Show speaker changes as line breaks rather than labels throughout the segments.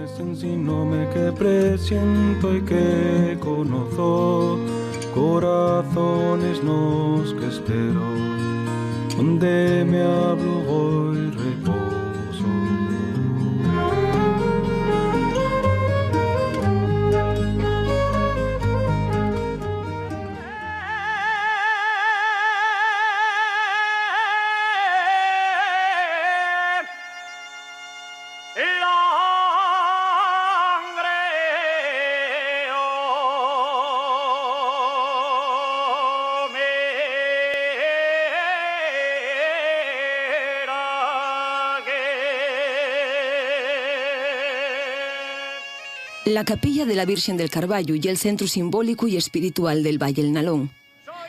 Nome que presiento y que conozco, corazones nos que espero, donde me hablo hoy reposo.
La capilla de la Virgen del Carballo y el centro simbólico y espiritual del Valle el Nalón.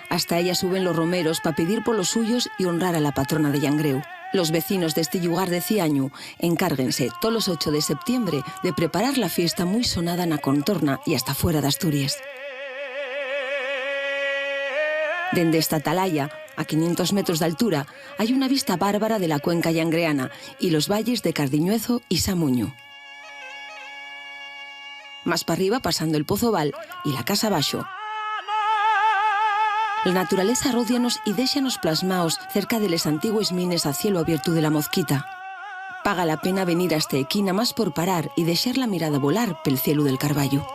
Hasta ella suben los romeros para pedir por los suyos y honrar a la patrona de Llangreu. Los vecinos de este lugar de Ciañu encárguense todos los 8 de septiembre de preparar la fiesta muy sonada en la contorna y hasta fuera de Asturias. Dende esta atalaya, a 500 metros de altura, hay una vista bárbara de la cuenca llangreana y los valles de Cardiñuezo y Samuño. Más para arriba, pasando el Pozo Val y la Casa Baxo. La naturaleza ródianos y déxanos plasmaos cerca de les antigues mines a cielo abierto de la Mozquita. Paga la pena venir a este equina más por parar y deixar la mirada volar pel cielo del Carballo.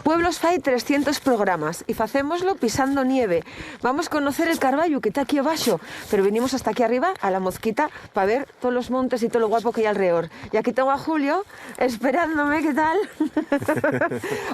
Pueblos fai 300 programas y facémoslo pisando nieve. Vamos a conocer el Carballo que está aquí abajo, pero venimos hasta aquí arriba, a la Mozquita, para ver todos los montes y todo lo guapo que hay alrededor. Y aquí tengo a Julio esperándome, ¿qué tal?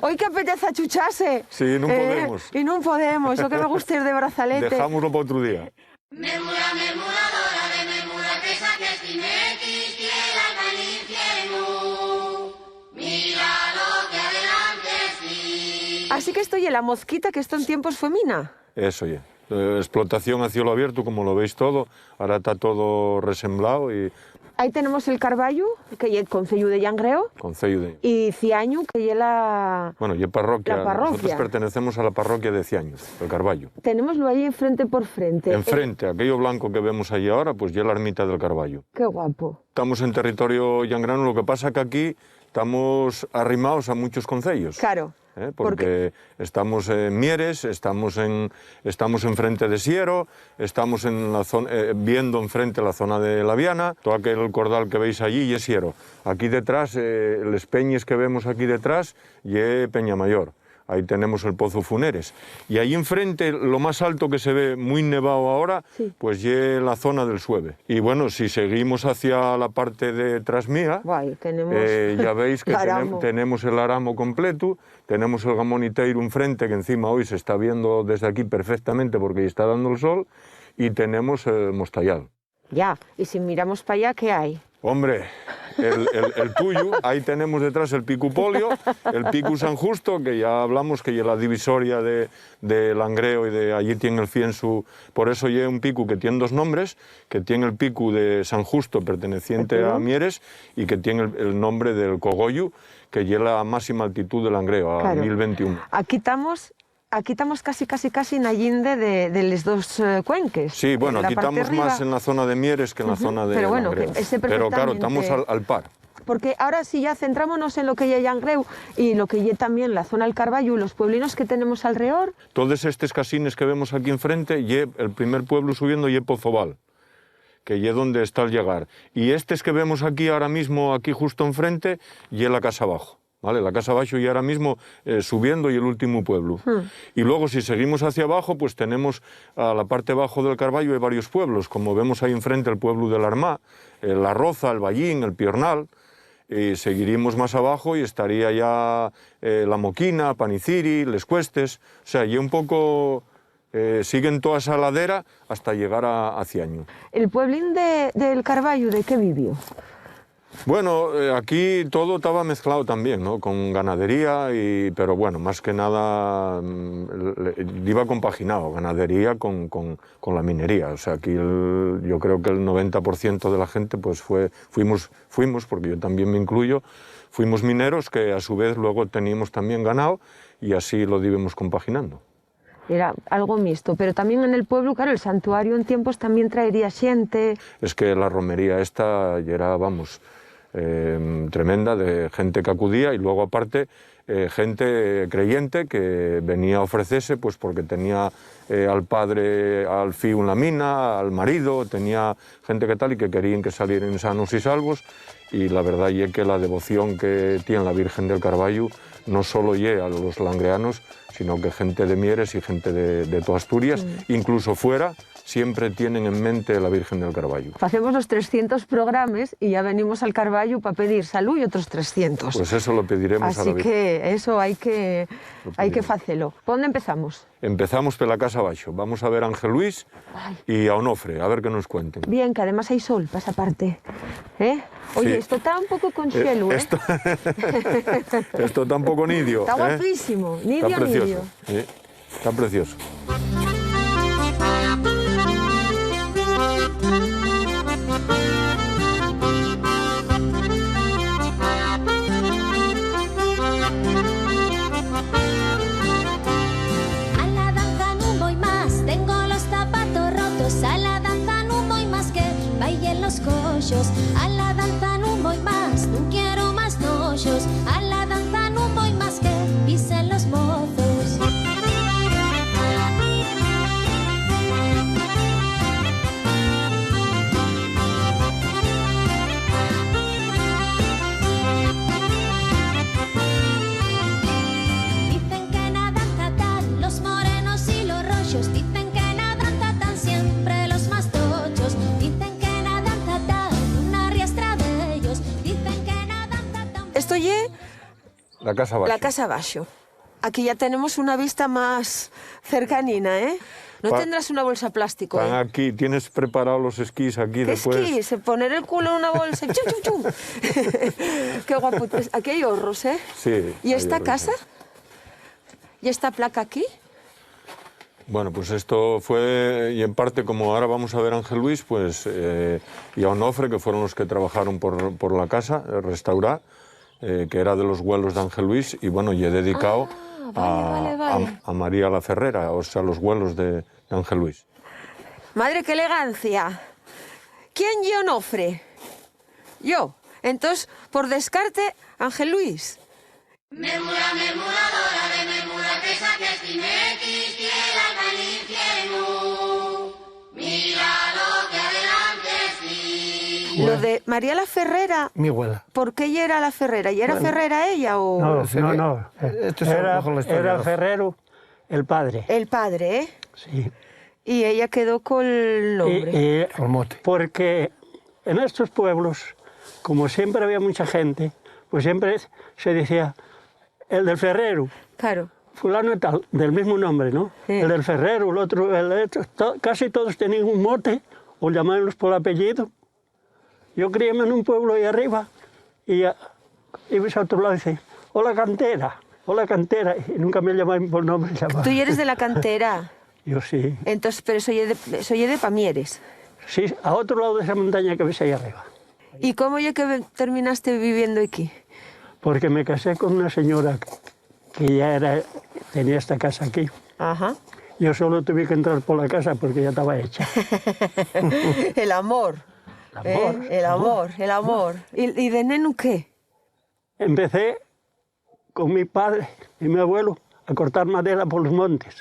Hoy que apetece achuchase.
Sí, no podemos.
Y no podemos, lo que me gusta ir de brazalete.
Dejámoslo para otro día.
Memura, memuradora de memura, que saques tinetis, quiera al infierno. Mira lo que adelante sí.
Así que estoy en la Mozquita, que esto en tiempos fue mina.
Eso ya. Explotación a cielo abierto, como lo veis todo. Ahora está todo resemblado y...
Ahí tenemos el Carballo, que es el concello de Llangreo.
Concello de...
Y Ciañu, que es la...
Bueno, y parroquia.
La parroquia.
Nosotros pertenecemos a la parroquia de Ciañu, el Carballo.
Tenemoslo ahí frente por frente.
Enfrente, aquello blanco que vemos allí ahora, pues ya la ermita del Carballo.
Qué guapo.
Estamos en territorio llangrano, lo que pasa que aquí estamos arrimados a muchos concellos.
Claro.
Porque estamos en Mieres, estamos enfrente de Siero, estamos en la zona, viendo enfrente la zona de la Viana, todo aquel cordal que veis allí y es Siero. Aquí detrás, les peñes que vemos aquí detrás, y Peñamayor. Ahí tenemos el Pozo Funeres. Y ahí enfrente, lo más alto que se ve, muy nevado ahora, sí, pues es la zona del Sueve. Y bueno, si seguimos hacia la parte de Trasmía, ya veis que tenemos el Aramo completo, tenemos el Gamoniteiro enfrente, que encima hoy se está viendo desde aquí perfectamente porque está dando el sol, y tenemos el Mostayal.
Ya, y si miramos para allá, ¿qué hay?
Hombre, el tuyo, ahí tenemos detrás el Picu Polio, el Picu San Justo, que ya hablamos que es la divisoria de Langreo y de allí tiene el Fiensu, por eso hay un picu que tiene dos nombres, que tiene el Picu de San Justo perteneciente a Mieres y que tiene el nombre del Cogollo, que es la máxima altitud de Langreo, a 1021.
Aquí estamos casi en la linde de los dos cuenques.
Sí, bueno, aquí estamos más en la zona de Mieres que en la zona de Langreo. Pero claro, estamos al par.
Porque ahora sí ya centrámonos en lo que hay Llangreu y lo que hay también la zona del Carballo y los pueblinos que tenemos alrededor.
Todos estos casines que vemos aquí enfrente, y el primer pueblo subiendo y Pozo Val, que es donde está el llegar. Y estos que vemos aquí ahora mismo, aquí justo enfrente, y la Casa Abajo. ¿Vale? La Casa Abajo y ahora mismo subiendo y el último pueblo. Y luego si seguimos hacia abajo, pues tenemos a la parte bajo del Carballo hay varios pueblos, como vemos ahí enfrente el pueblo del Armá, La Roza, el Ballín, el Piornal, y seguiríamos más abajo y estaría ya La Moquina, Paniciri, Les Cuestes, o sea, y un poco siguen toda esa ladera hasta llegar a Ciaño.
El pueblín del Carballo, ¿de qué vivió?
Bueno, aquí todo estaba mezclado también, ¿no? Con ganadería, pero bueno, más que nada iba compaginado, ganadería con la minería. O sea, aquí yo creo que el 90% de la gente pues fuimos, porque yo también me incluyo, fuimos mineros que a su vez luego teníamos también ganado y así lo íbamos compaginando.
Era algo mixto, pero también en el pueblo, claro, el santuario en tiempos también traería xente.
Es que la romería esta ya era, vamos, tremenda, de gente que acudía y luego aparte gente creyente que venía a ofrecerse pues porque tenía al padre, al fiu en la mina, al marido, tenía gente que tal y que querían que salieran sanos y salvos, y la verdad es que la devoción que tiene la Virgen del Carballo no solo llega a los langreanos, sino que gente de Mieres y gente de toda Asturias, incluso fuera, siempre tienen en mente la Virgen del Carballo.
Hacemos los 300 programas y ya venimos al Carballo para pedir salud y otros 300.
Pues eso lo pediremos a la Virgen.
Así que eso hay que hacerlo. ¿Por dónde empezamos?
Empezamos por la casa abajo. Vamos a ver a Ángel Luis y a Onofre, a ver qué nos cuenten.
Bien, que además hay sol para esa parte. Oye,
Sí.
esto está un poco con cielo,
Esto está un poco nidio.
Está guapísimo, nidio,
Está precioso.
nidio.
Sí, está precioso.
A la danza no voy más, tengo los zapatos rotos. A la danza no voy más, que bailen los cochos. A la danza no voy más, no quiero más nochos. A la danza no voy más, que pisen los mozos. Dicen que na danza tan los morenos y los rochos. Dicen que na danza tan siempre los más tochos. Dicen que na danza tan una riestra de ellos. Dicen que na danza tan...
Esto es
La casa abajo.
la casa abajo. Aquí ya tenemos una vista más cercanina, ¿eh? No tendrás una bolsa plástico,
Están
¿eh?
aquí, tienes preparados los esquís aquí
¿Qué
después.
esquís? Poner el culo en una bolsa y chum, chum, chum. Qué guapo. Aquí hay ahorros, ¿eh?
Sí.
¿Y
hay
esta
ahorros.
casa? ¿Y esta placa aquí?
Bueno, pues esto fue, y en parte como ahora vamos a ver a Ángel Luis, pues, y a Onofre, que fueron los que trabajaron por la casa, restaurar, que era de los huelos de Ángel Luis, y bueno, y he dedicado
vale.
a María la Ferrera, o sea, los huelos de Ángel Luis.
Madre, qué elegancia. ¿Quién yo no ofre? Yo. Entonces, por descarte, Ángel Luis.
Memura, memuradora de memura que saques timequis, tierra al infierno. Mira lo que adelante sí.
Lo de María la Ferrera,
Mi abuela.
¿por qué ella era la Ferrera? ¿Y era Ferrera ella o...?
No. Esto es a lo mejor la historia
Era
de los-
Ferrero, el padre.
El padre, ¿eh?
Sí.
Y ella quedó con el nombre.
El mote.
Porque en estos pueblos, como siempre había mucha gente, pues siempre se decía el del Ferrero,
Claro.
fulano y tal, del mismo nombre, ¿no?
Sí.
El del Ferrero, el otro, casi todos tenían un mote o llamarlos por apellido. Yo criéme en un pueblo ahí arriba y ibas a otro lado y dice, hola cantera, y nunca me llamaban por nombre.
Tú ya eres de la cantera.
Yo sí.
Entonces, pero soy de Pamieres.
Sí, a otro lado de esa montaña que ves ahí arriba.
¿Y cómo ya que terminaste viviendo aquí?
Porque me casé con una señora que ya tenía esta casa aquí.
Ajá.
Yo solo tuve que entrar por la casa porque ya estaba hecha.
El amor. El amor. ¿Y de nenu qué?
Empecé con mi padre y mi abuelo a cortar madera por los montes.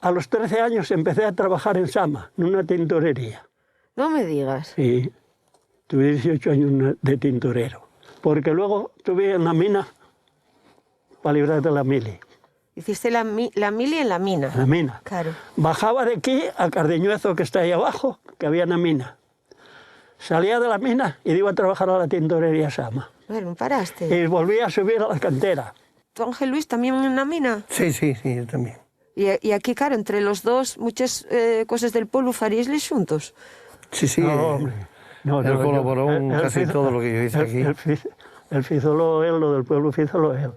A los 13 años empecé a trabajar en Sama, en una tintorería.
No me digas.
Y tuve 18 años de tintorero. Porque luego estuve en la mina para librar de la mili.
Hiciste la mili en la mina.
La mina.
Claro.
Bajaba de aquí a Cardeñuezo, que está ahí abajo, que había una mina. Salía de la mina y iba a trabajar a la tintorería Sama.
Bueno, no paraste.
Y volvía a subir a la cantera.
¿Tú, Ángel Luis, también en una mina?
Sí, yo también.
Y aquí, claro, entre los dos, muchas cosas del pueblo faríasles juntos.
Sí, sí.
No, hombre. No,
Él colaboró en casi todo lo que yo hice aquí.
Él fízolo él, lo del pueblo fízolo él.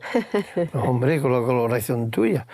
No, hombre, con la colaboración tuya.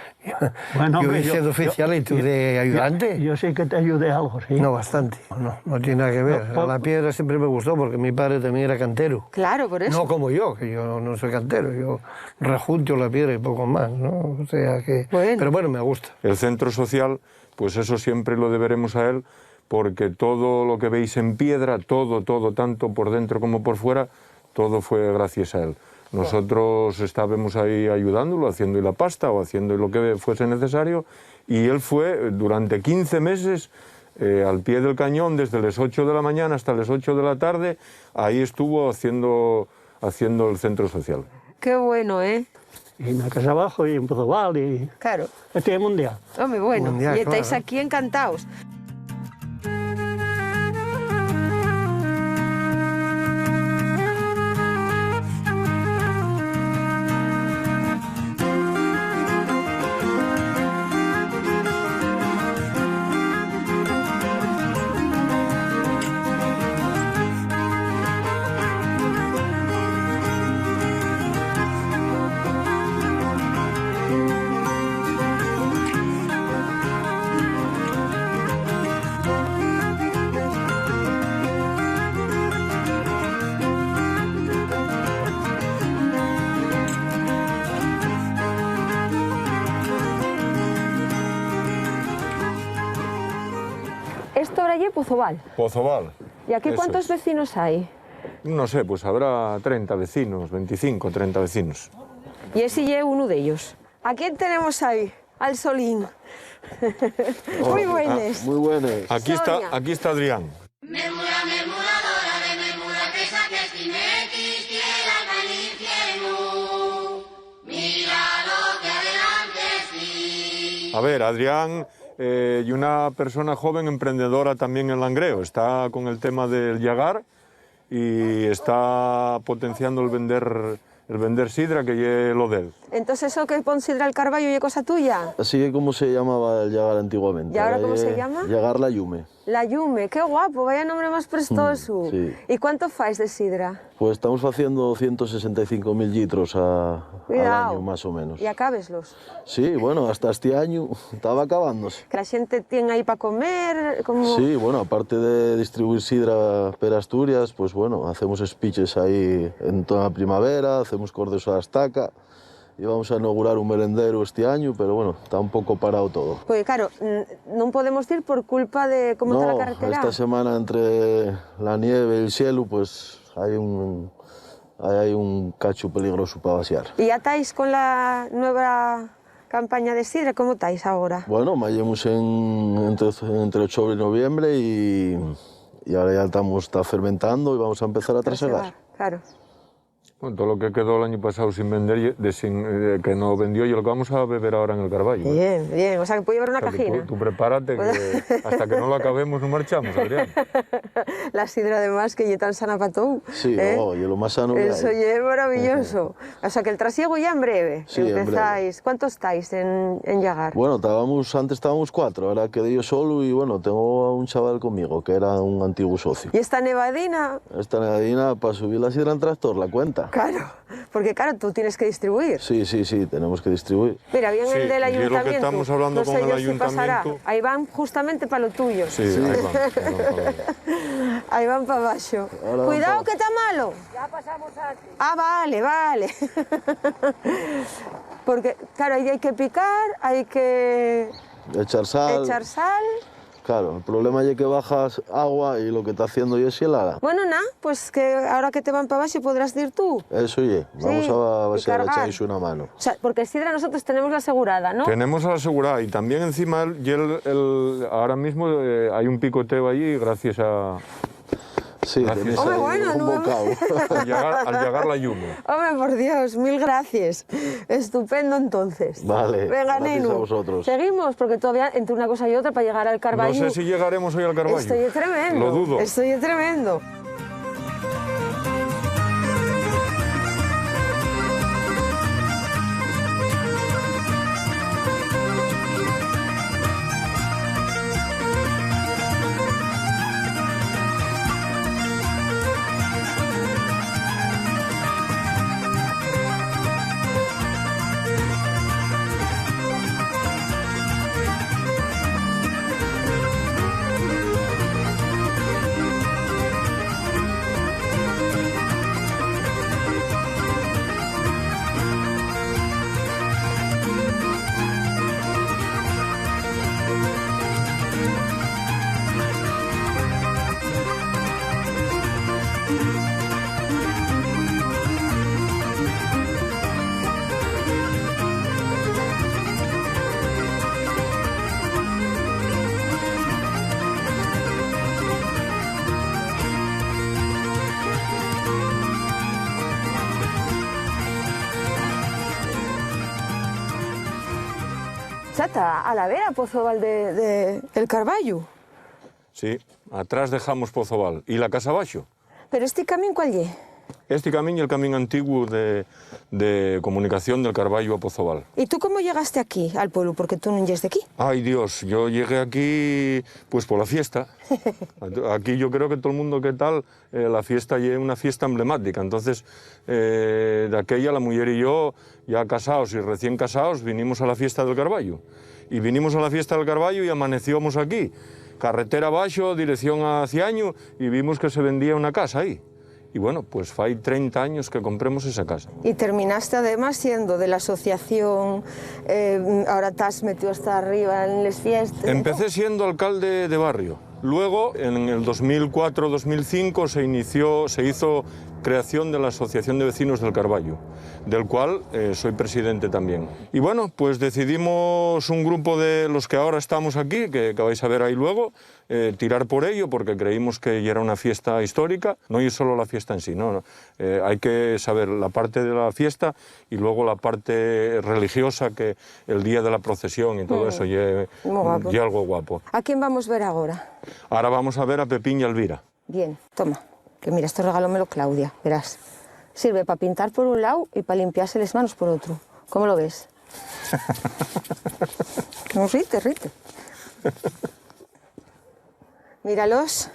Bueno,
yo
hombre,
hice de oficial y tú de ayudante.
Yo sí que te ayudé algo, sí.
No, bastante. No tiene nada que ver.
No,
La piedra siempre me gustó porque mi padre también era cantero.
Claro, por eso.
No como yo, que yo no soy cantero. Yo rejunto la piedra y poco más, ¿no? O sea que...
Bueno.
Pero bueno, me gusta.
El centro social, pues eso siempre lo deberemos a él, porque todo lo que veis en piedra, todo, tanto por dentro como por fuera, todo fue gracias a él. Nosotros estábamos ahí ayudándolo, haciendo la pasta o haciendo lo que fuese necesario, y él fue durante 15 meses al pie del cañón, desde las 8 de la mañana hasta las 8 de la tarde, ahí estuvo haciendo el centro social.
Qué bueno, ¿eh?
Y en la casa abajo y en Pozobal y...
Claro.
Este es mundial.
Hombre, bueno.
Mundial,
Y estáis
claro.
aquí encantados. Esto ahora ya es Pozobal.
Pozobal.
¿Y aquí
Eso
cuántos
es.
vecinos hay?
No sé, pues habrá 30 vecinos, 25, 30 vecinos.
Y ese ya es uno de ellos. ¿A quién tenemos ahí? Al Solín. Muy buenas.
Muy buenas.
Aquí está Adrián.
Memura, memuradora de memura, que saques timequis, tierra al infierno. Mira lo que adelante sí.
A ver, Adrián y una persona joven emprendedora también en Langreo. Está con el tema del llagar y está potenciando el vender sidra, que es lo de él.
Entonces, ¿eso que pon sidra al Carballo y es cosa tuya?
Así que como se llamaba el llagar antiguamente.
¿Y ahora cómo
es
se llama?
Llagar la Yume.
La Yume, qué guapo, vaya nombre más prestoso.
sí.
¿Y cuánto fais de sidra?
Pues estamos haciendo 165.000 litros al
Cuidado.
año, más o menos.
Y acábeslos.
Sí, bueno, hasta este año estaba acabándose.
Que la gente tiene ahí para comer, como...
Sí, bueno, aparte de distribuir sidra per Asturias, pues bueno, hacemos speeches ahí en toda la primavera, hacemos cordes a la estaca y vamos a inaugurar un merendero este año, pero bueno, está un poco parado todo.
Porque claro, no podemos ir por culpa de cómo está la carretera.
Esta semana entre la nieve y el cielo, pues hay un cacho peligroso para vaciar.
¿Y ya estáis con la nueva campaña de sidra? ¿Cómo estáis ahora?
Bueno, vayamos entre octubre y noviembre y ahora ya está fermentando y vamos a empezar a trasegar.
Claro.
Bueno, todo lo que quedó el año pasado sin vender, que no vendió, y lo que vamos a beber ahora en el Carballo.
Bien, bien. O sea, que puedo llevar una
O sea, que
cajina.
tú prepárate, que hasta que no lo acabemos no marchamos, Adrián.
La sidra además que ya tan sana para todo.
Sí, y lo más sano que
Eso
hay.
ya es maravilloso. O sea, que el trasiego ya en breve.
Sí, en
empezáis. ¿Cuántos estáis en Llagar?
Bueno, antes estábamos 4, ahora quedé yo solo y bueno, tengo a un chaval conmigo que era un antiguo socio.
¿Y esta nevadina?
Esta nevadina para subir la sidra en tractor, la cuenta.
Claro, porque claro, tú tienes que distribuir.
Sí, tenemos que distribuir.
Mira, bien
Sí,
el del
y es lo que
ayuntamiento.
estamos hablando
no sé
con el
yo si pasará.
ayuntamiento.
Ahí van justamente para lo tuyo.
Sí, ahí van.
Ahí van para abajo.
Ahora van
Cuidado
pa'
que está malo. Ya pasamos aquí. Ah, vale. Porque, claro, ahí hay que picar, hay que
Echar sal.
echar sal.
Claro, el problema es que bajas agua y lo que está haciendo yo es helada.
Bueno, nada, pues que ahora que te van para abajo podrás ir tú.
Eso ye, vamos
Sí,
a
y
vaciar,
cargar.
echáis una mano.
O sea, porque sidra nosotros tenemos la asegurada, ¿no?
Tenemos a la asegurada y también encima ahora mismo hay un picoteo allí gracias a
Sí,
Gracias.
tenéis
Hombre,
ahí
bueno,
un
no-
bocado.
al llegar la Yume.
Hombre, por Dios, mil gracias. Estupendo entonces.
Vale,
Venga,
gracias
Nenu.
a vosotros.
Seguimos, porque todavía entre una cosa y otra para llegar al
No
Carballo.
sé si llegaremos hoy al Carballo.
Esto es tremendo.
Lo dudo.
Esto es tremendo. Chata, a la vera Pozoval del Carballo.
Sí, atrás dejamos Pozoval. ¿Y la casa abaixo?
Pero este camín, ¿cuál es?
Este camino y el camino antiguo de comunicación del Carballo a Pozoval.
¿Y tú cómo llegaste aquí, al pueblo? Porque tú no eres de aquí.
Ay, Dios, yo llegué aquí pues por la fiesta. Aquí yo creo que todo el mundo que tal, la fiesta es una fiesta emblemática. Entonces, de aquella la mujer y yo, ya casados y recién casados, vinimos a la fiesta del Carballo. Y vinimos a la fiesta del Carballo y amanecíamos aquí. Carretera abajo, dirección a Ciaño, y vimos que se vendía una casa ahí. Y bueno, pues fai 30 años que compremos esa casa.
Y terminaste además siendo de la asociación, ahora te has metido hasta arriba en las fiestas.
Empecé siendo alcalde de barrio. Luego, en el 2004-2005, se hizo creación de la Asociación de Vecinos del Carballo, del cual soy presidente también. Y bueno, pues decidimos un grupo de los que ahora estamos aquí, que vais a ver ahí luego, tirar por ello, porque creímos que ya era una fiesta histórica, no es solo la fiesta en sí, no. Hay que saber la parte de la fiesta y luego la parte religiosa, que el día de la procesión y todo eso, y algo guapo.
¿A quién vamos a ver ahora?
Ahora vamos a ver a Pepín y a Elvira.
Bien, toma, que mira, esto regálomelo Claudia, verás. Sirve para pintar por un lado y para limpiarse las manos por otro. ¿Cómo lo ves? No, rite. Míralos.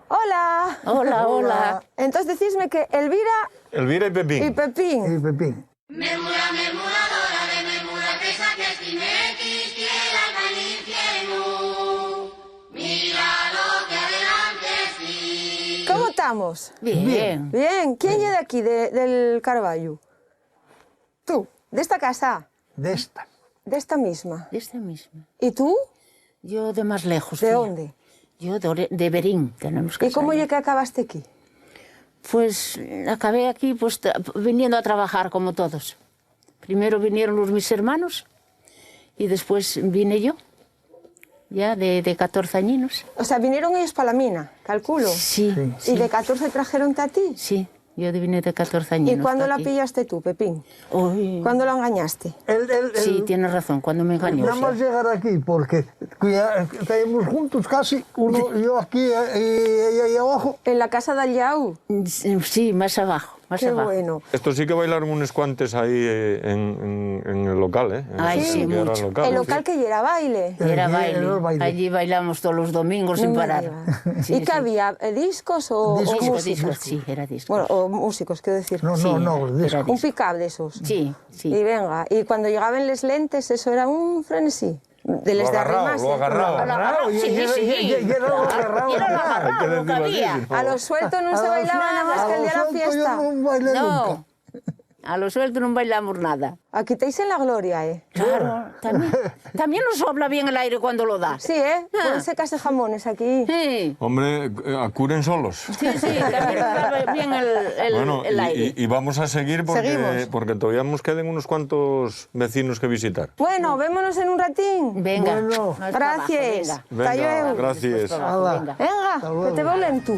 ¡Hola!
Hola.
Entonces decidme que
Elvira y Pepín.
y Pepín.
Memura, memuradora de memura, que saques timequis, tierra al infierno. Mira lo que adelante sí.
¿Cómo estamos?
Bien.
Bien. ¿Quién es de aquí, del Carballo? Tú, de esta casa,
De esta.
de esta misma.
Esta misma.
¿Y tú?
Yo de más lejos.
¿De
fui.
dónde?
Yo de Berín, tenemos que
¿Y cómo
salir.
es que acabaste aquí?
Pues acabé aquí pues, viniendo a trabajar como todos. Primero vinieron mis hermanos y después vine yo, ya de 14 añinos.
O sea, vinieron ellos para la mina, calculo.
Sí.
¿Y de 14 trajeron a ti?
Sí, yo vine de 14 añinos.
¿Y cuándo la
aquí.
pillaste tú, Pepín?
Uy.
¿Cuándo lo engañaste?
Sí, tienes razón, cuando me engañó.
Nada más llegar aquí, porque ya caímos juntos casi, uno yo aquí y ella ahí abajo.
En la casa de Allau.
Sí, más abajo.
Qué bueno.
Esto sí que bailaron unos cuantes ahí en el local, ¿eh?
Ay,
En
sí,
lo que era
mucho.
El local que ya era baile.
Era
Era el baile.
Allí bailamos todos los domingos sin
No me
parar.
digas.
Sí,
¿Y qué
sí.
había? ¿Discos o músicos?
Discos, sí, era disco.
Bueno, o músicos, quiero decir.
No,
Sí,
disco.
era
Un pick-up de esos.
Sí, sí.
Y venga, y cuando llegaban les lentes, eso era un frenesí. De les de arrimarse.
lo agarrado.
Agarrado,
Sí,
y era-
sí.
y era lo agarrado.
Era lo
ya.
agarrado, lo que había.
A los sueltos no se bailaba nada más que el día de la fiesta.
Yo no bailé nunca.
No, a lo suelto no bailamos nada.
Aquí estáis en la gloria, ¿eh?
Claro, también nos sopla bien el aire cuando lo da.
Sí, ¿eh? Pueden secarse jamones aquí.
Sí,
Hombre, acuren solos.
sí, también nos da bien
Bueno,
el aire.
y vamos a seguir
Seguimos.
porque todavía nos quedan unos cuantos vecinos que visitar.
Bueno, vémonos en un ratín.
Venga,
Bueno.
más para abajo,
Gracias.
venga.
Hasta
Venga,
luego.
gracias.
Después para abajo,
Hala.
venga.
Venga,
luego.
que te veo lento.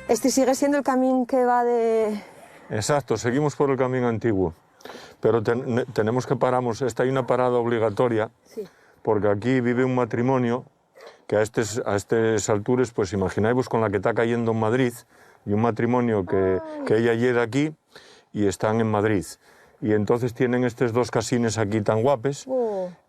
Este sigue siendo el camino que va de...
Exacto, seguimos por el camino antiguo. Pero tenemos que paramos. Esta hay una parada obligatoria, porque aquí vive un matrimonio que a estas alturas, pues imagináis con la que está cayendo en Madrid, y un matrimonio que ella llega aquí y están en Madrid. Y entonces tienen estos dos casines aquí tan guapes,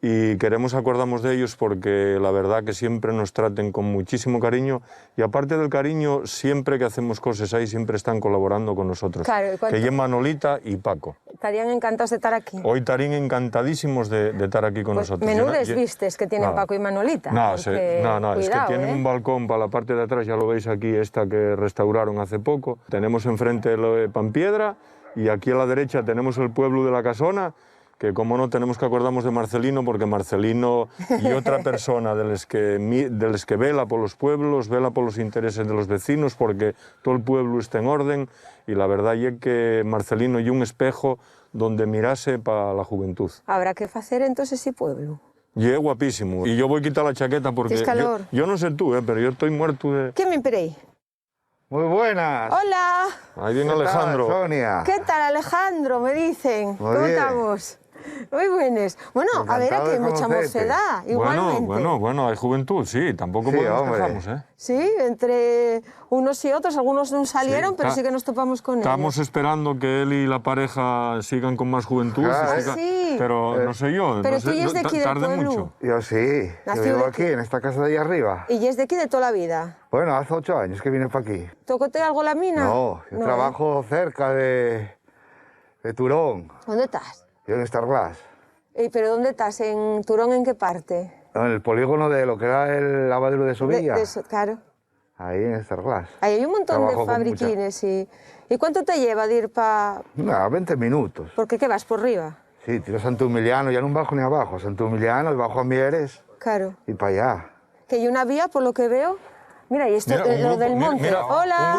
y queremos acordarnos de ellos porque la verdad que siempre nos traten con muchísimo cariño y aparte del cariño, siempre que hacemos cosas ahí, siempre están colaborando con nosotros.
Claro,
que llevan Manolita y Paco.
Estarían encantados de estar aquí.
Hoy estarían encantadísimos de estar aquí con nosotros.
Menudes vistes que tienen Paco y Manolita.
No,
porque,
es que tienen un balcón para la parte de atrás, ya lo veis aquí, esta que restauraron hace poco. Tenemos enfrente el Pampiedra y aquí a la derecha tenemos el pueblo de la Casona, que como no tenemos que acordarnos de Marcelino, porque Marcelino y otra persona de los que vela por los pueblos, vela por los intereses de los vecinos, porque todo el pueblo está en orden, y la verdad es que Marcelino y un espejo donde mirase para la juventud.
Habrá que hacer entonces ese pueblo.
Y es guapísimo. Y yo voy a quitar la chaqueta porque yo no sé tú, pero yo estoy muerto de...
¿Qué me esperéis?
Muy buenas.
Hola.
Ahí viene Alejandro.
Sonia.
¿Qué tal, Alejandro? Me dicen. ¿Cómo estamos? Muy buenos. Bueno, a ver, aquí hay mucha mocedad, igualmente.
Bueno, hay juventud, sí, tampoco podemos quejarnos, ¿eh?
Sí, entre unos y otros, algunos no salieron, pero sí que nos topamos con ellos.
Estamos esperando que él y la pareja sigan con más juventud,
sí.
pero no sé yo.
Pero
no sé,
tú ya es de aquí del pueblo.
Mucho.
Yo sí, yo vivo aquí, en esta casa de ahí arriba.
¿Y ya es de aquí de toda la vida?
Bueno, hace 8 años que vine para aquí.
¿Tócote algo la mina?
No, yo trabajo cerca de Turón.
¿Dónde estás?
Yo en Starglass.
¿Pero dónde estás? ¿En Turón en qué parte?
No, en el polígono de lo que era el lavadero de Sevilla.
Claro.
Ahí en Starglass.
Ahí hay un montón de fabriquines. ¿Y cuánto te lleva de ir para...?
20 minutos.
¿Por qué vas por arriba?
Sí, tiro a Santumiliano, ya no bajo ni abajo. Santumiliano, bajo a Mieres.
Claro.
Y para allá.
Que hay una vía, por lo que veo... Mira, y esto lo del monte.
Mira,
hola.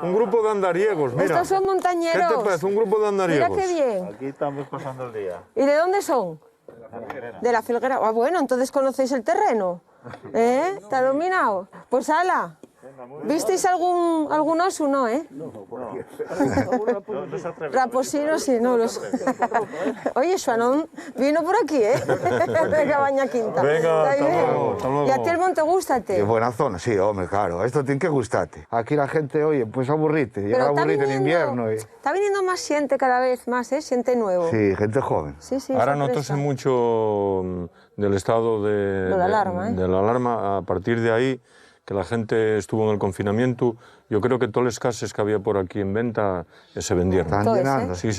Un grupo de andariegos, mira.
Estos son montañeros.
¿Qué te parece? Un grupo de andariegos.
Mira qué bien.
Aquí estamos pasando el día.
¿Y de dónde son? De la Filguera. Ah, bueno, entonces conocéis el terreno. ¿Está dominado? Pues ala. ¿Visteis algún oso? No, No, Raposino sí, no. Oye, Xuanón vino por aquí, de Cabaña Quinta.
Venga, hasta luego.
¿Y a ti el monte gústate?
Qué buena zona, sí, hombre, claro. Esto tiene que gustarte. Aquí la gente, oye, pues aburrite. Llega a aburrite en invierno.
Está viniendo más gente cada vez más, gente nuevo.
Sí, gente joven.
Sí,
ahora notóse mucho del estado de la alarma. A partir de ahí, que la gente estuvo en el confinamiento, yo creo que todas las casas que había por aquí en venta se vendieron.
Están llenando.
Sí.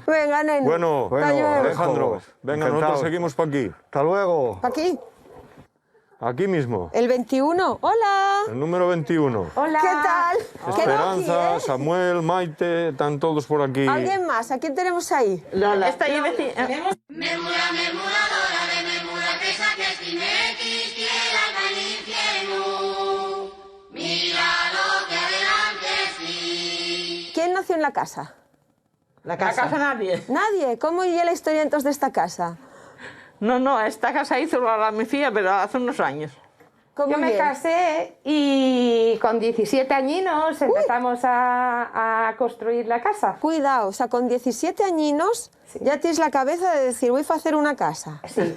Venga, nene.
Bueno, Alejandro, venga, nosotros seguimos para aquí.
Hasta luego.
¿Para aquí?
Aquí mismo.
El 21. Hola.
El número 21.
Hola. ¿Qué tal?
Esperanza, Samuel, Maite, están todos por aquí.
¿Alguien más? ¿A quién tenemos ahí?
Lola.
Está ahí vecina.
Memuradora de memura, que saques timequis, quiera al infierno. Mira lo que adelante sí.
¿Quién nació en la casa?
La casa nadie.
Nadie. ¿Cómo iba la historia entonces de esta casa?
No, esta casa hizo la mi fía, pero hace unos años.
Yo me casé y con 17 añinos empezamos a construir la casa.
Cuidado, o sea, con 17 añinos ya tienes la cabeza de decir, voy a hacer una casa.
Sí.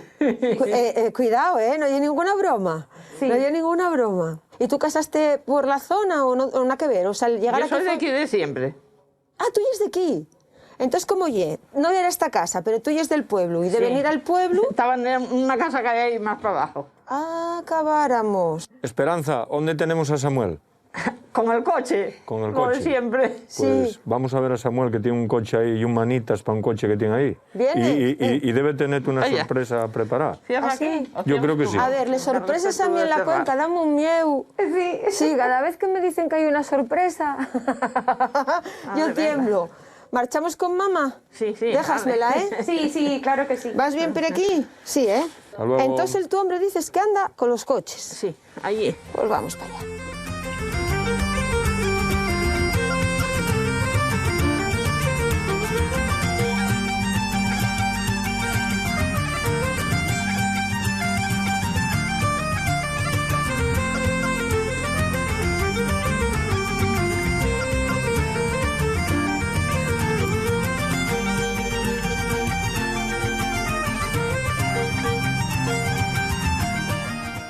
Cuidado, no hay ninguna broma.
Sí.
No hay ninguna broma. ¿Y tú casaste por la zona o no, nada que ver? O sea, llegar
Yo soy de aquí de siempre.
Ah, tú ya es de aquí. Entonces, ¿cómo ye? No era esta casa, pero tú ya es del pueblo. ¿Y de venir al pueblo?
Estaba en una casa que hay ahí más para abajo.
Ah, acabáramos.
Esperanza, ¿dónde tenemos a Samuel?
Con el coche.
Con el
Como
coche.
siempre.
Pues vamos a ver a Samuel, que tiene un coche ahí y un manitas para un coche que tiene ahí.
¿Viene?
Y debe tenerte una sorpresa preparada.
¿Cierra
¿Ah, sí?
aquí?
Yo creo que sí.
A ver, le sorpresas a mí en la cuenca, dame un mieu. Sí, cada vez que me dicen que hay una sorpresa, yo tiemblo. ¿Marchamos con mamá?
Sí.
Déjasmela,
Sí, claro que sí.
¿Vas bien por aquí? Sí,
Hasta luego.
Entonces tu hombre dices que anda con los coches.
Sí, allí.
Pues vamos para allá.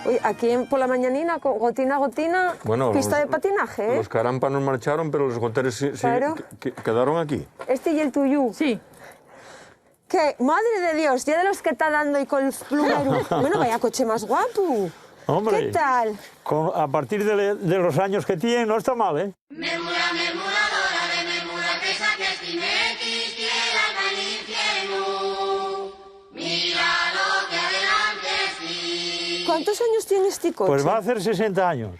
Oye, aquí por la mañanina, gotina a gotina, pista de patinaje,
Los carámpanos marcharon, pero los goteres
Claro.
quedaron aquí.
Este y el tuyo.
Sí.
¿Qué? Madre de Dios, ya de los que está dando y con el plumero. Bueno, vaya coche más guapo.
Hombre,
¿Qué tal?
A partir de los años que tiene, no está mal, ¿eh?
Memura, memuradora de memura, que saques timequis, tierra al infierno. Mira lo que adelante sí.
¿Cuántos años tiene este coche?
Pues va a hacer 60 años.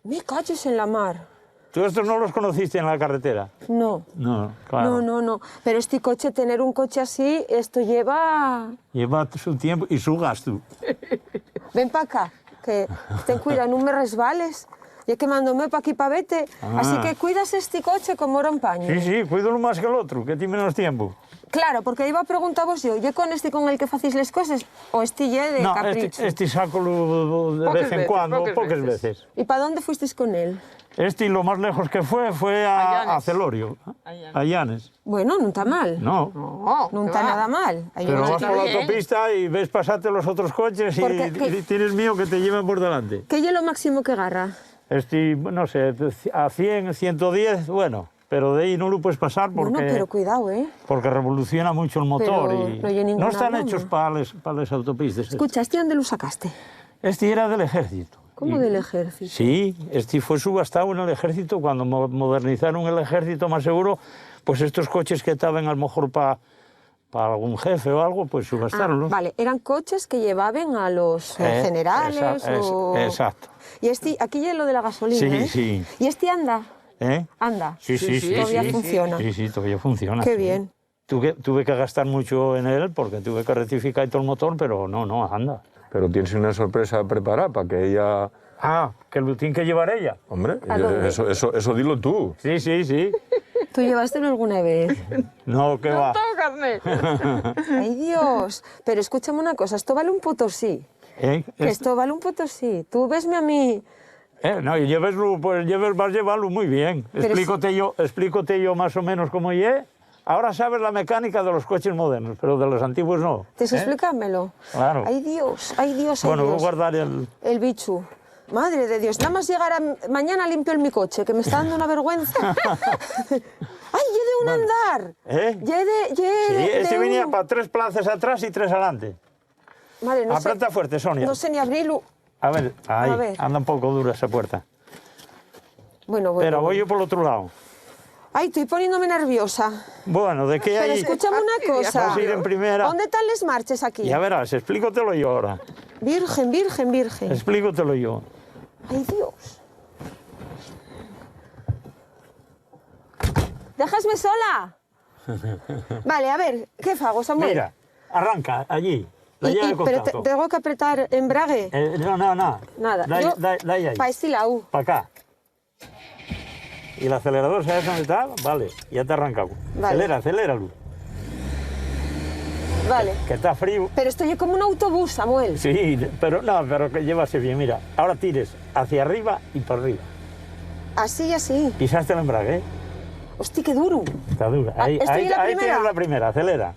Me caches en la mar.
¿Tú estos no los conociste en la carretera?
No.
No, claro.
No. Pero este coche, tener un coche así, esto lleva...
Lleva su tiempo y su gasto.
Ven para acá, que ten cuidado, no me resbales. Ya quemándome para aquí para vete.
Ah.
Así que cuidas este coche como era un paño.
Sí, cuídalo más que el otro, que tiene menos tiempo.
Claro, porque iba a preguntaros yo, ¿ye con este con el que facéis las cosas o este ye de
No,
capricho?
este saco de
Pocas
vez en
veces,
cuando,
pocas
pocas veces.
¿Y para dónde fuisteis con él?
Este lo más lejos que fue a Celorio, a Llanes.
Bueno, no está mal.
No.
No está nada mal. Hay
Pero
una
vas por la autopista y ves pasarte los otros coches y tienes miedo que te lleven por delante.
¿Qué es lo máximo que agarra?
Este, no sé, a 100, 110, bueno, pero de ahí no lo puedes pasar porque,
Bueno, pero cuidado, ¿eh?
porque revoluciona mucho el motor.
Pero
Y
no hay ninguna
no están
broma.
hechos para las autopistas.
Escucha, ¿este dónde lo sacaste?
Este era del ejército.
¿Cómo del ejército?
Sí, este fue subastado en el ejército. Cuando modernizaron el ejército, más seguro, pues estos coches que estaban a lo mejor para algún jefe o algo, pues subastaron.
Vale, eran coches que llevaban a los generales o...
Exacto.
Y este, aquí ya es lo de la gasolina,
Sí,
¿eh?
sí.
¿Y este anda?
¿Eh?
Anda.
Sí.
Todavía funciona.
Sí, todavía funciona.
Qué
sí.
bien.
Tuve que gastar mucho en él porque tuve que rectificar todo el motor, pero no, anda.
Pero tienes una sorpresa preparada para que ella...
Ah, que lo tiene que llevar ella.
Hombre,
¿A dónde?
eso dilo tú.
Sí.
¿Tú llevaste alguna vez?
No, ¿qué va?
Ay, Dios. Pero escúchame una cosa, esto vale un potosí.
¿Eh?
Que esto vale un potosí. Tú vesme a mí...
No, y vas a llevarlo muy bien.
Pero
Explícote yo más o menos cómo es. Ahora sabes la mecánica de los coches modernos, pero de los antiguos no.
Explícamelo.
Claro.
Ay, Dios.
Bueno, voy a
Dios.
guardar el...
El bichu. Madre de Dios, nada más llegar mañana limpio en mi coche, que me está dando una vergüenza. ¡Ay, ye de un andar!
¿Eh?
Ye
Sí,
de
venía
un...
para 3 plazas atrás y 3 adelante.
Madre, no sé,
Aprieta fuerte, Sonia.
no sé ni abrirlo.
A ver, ahí,
A ver.
anda un poco dura esa puerta.
Bueno.
Pero voy yo por el otro lado.
Ay, estoy poniéndome nerviosa.
Bueno, ¿de qué
Pero
hay?
escúchame una cosa.
Vamos a ir en primera.
¿Dónde están las marchas aquí?
Ya verás, explícotelo yo ahora.
Virgen.
Explícotelo yo.
Ay, Dios. ¿Déjasme sola? Vale, a ver, ¿qué fago, Samuel?
Mira, arranca allí. La llave de
pero
contacto.
tengo que apretar embrague.
No.
Nada.
Da ahí.
Para este lado.
Para acá. ¿Y el acelerador sabes dónde está? Vale, ya te ha arrancado.
Vale.
Aceléralo.
Vale.
Que está frío.
Pero estoy como un autobús, Samuel.
Sí, pero que llévase bien. Mira, ahora tires hacia arriba y para arriba.
Así y así.
Pisaste el embrague, ¿eh?
Hostia, qué duro.
Está dura. Ahí
¿estoy en la
ahí
primera?
tienes la primera, acelera.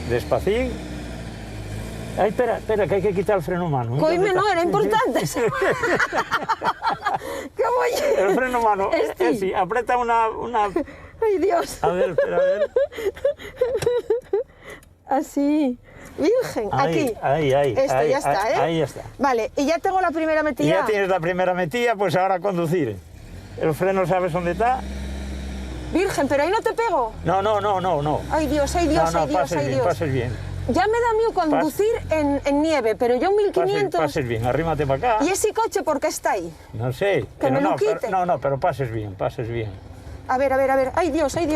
Despacín. Ay, espera, que hay que quitar el freno mano.
Coime, no, era importante. ¿Qué voy?
El freno mano, sí, aprieta una...
Ay, Dios.
A ver, espera, a ver.
Así. Virgen, aquí.
Ahí.
Esto,
ahí,
ya está, ¿eh?
Ahí está.
Vale, y ya tengo la primera
Y
metida.
ya tienes la primera metida, pues ahora a conducir. El freno, ¿sabes dónde está?
Virgen, pero ahí no te pego.
No.
Ay, Dios, ay, Dios, ay, Dios, ay, Dios.
Pases bien.
Ya me da miedo conducir en nieve, pero yo 1500...
Pases bien, arrímate para acá.
¿Y ese coche por qué está ahí?
No sé.
Que me lo quite.
Pero pases bien.
A ver. Ay, Dios.
El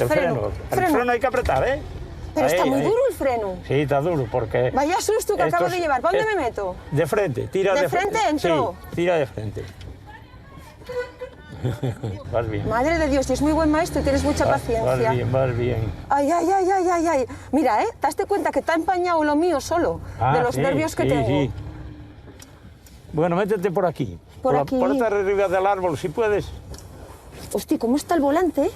freno. El freno hay que apretar, ¿eh?
Pero está
Ahí,
muy
ahí.
duro el freno.
Sí, está duro, porque...
Vaya susto que acabo
estos-
de llevar. ¿Para dónde me meto?
De frente, tira
¿De
de
frente entro?
Sí, tira de frente. Vas bien.
Madre de Dios, y es muy buen maestro y tienes mucha paciencia.
Vas bien.
Ay. Mira, ¿te das cuenta que está empañado lo mío solo? De los
Sí,
nervios que
sí,
tengo.
sí. Bueno, métete por aquí.
Por
la
aquí.
puerta de arriba del árbol, si puedes.
Hostia, ¿cómo está el volante?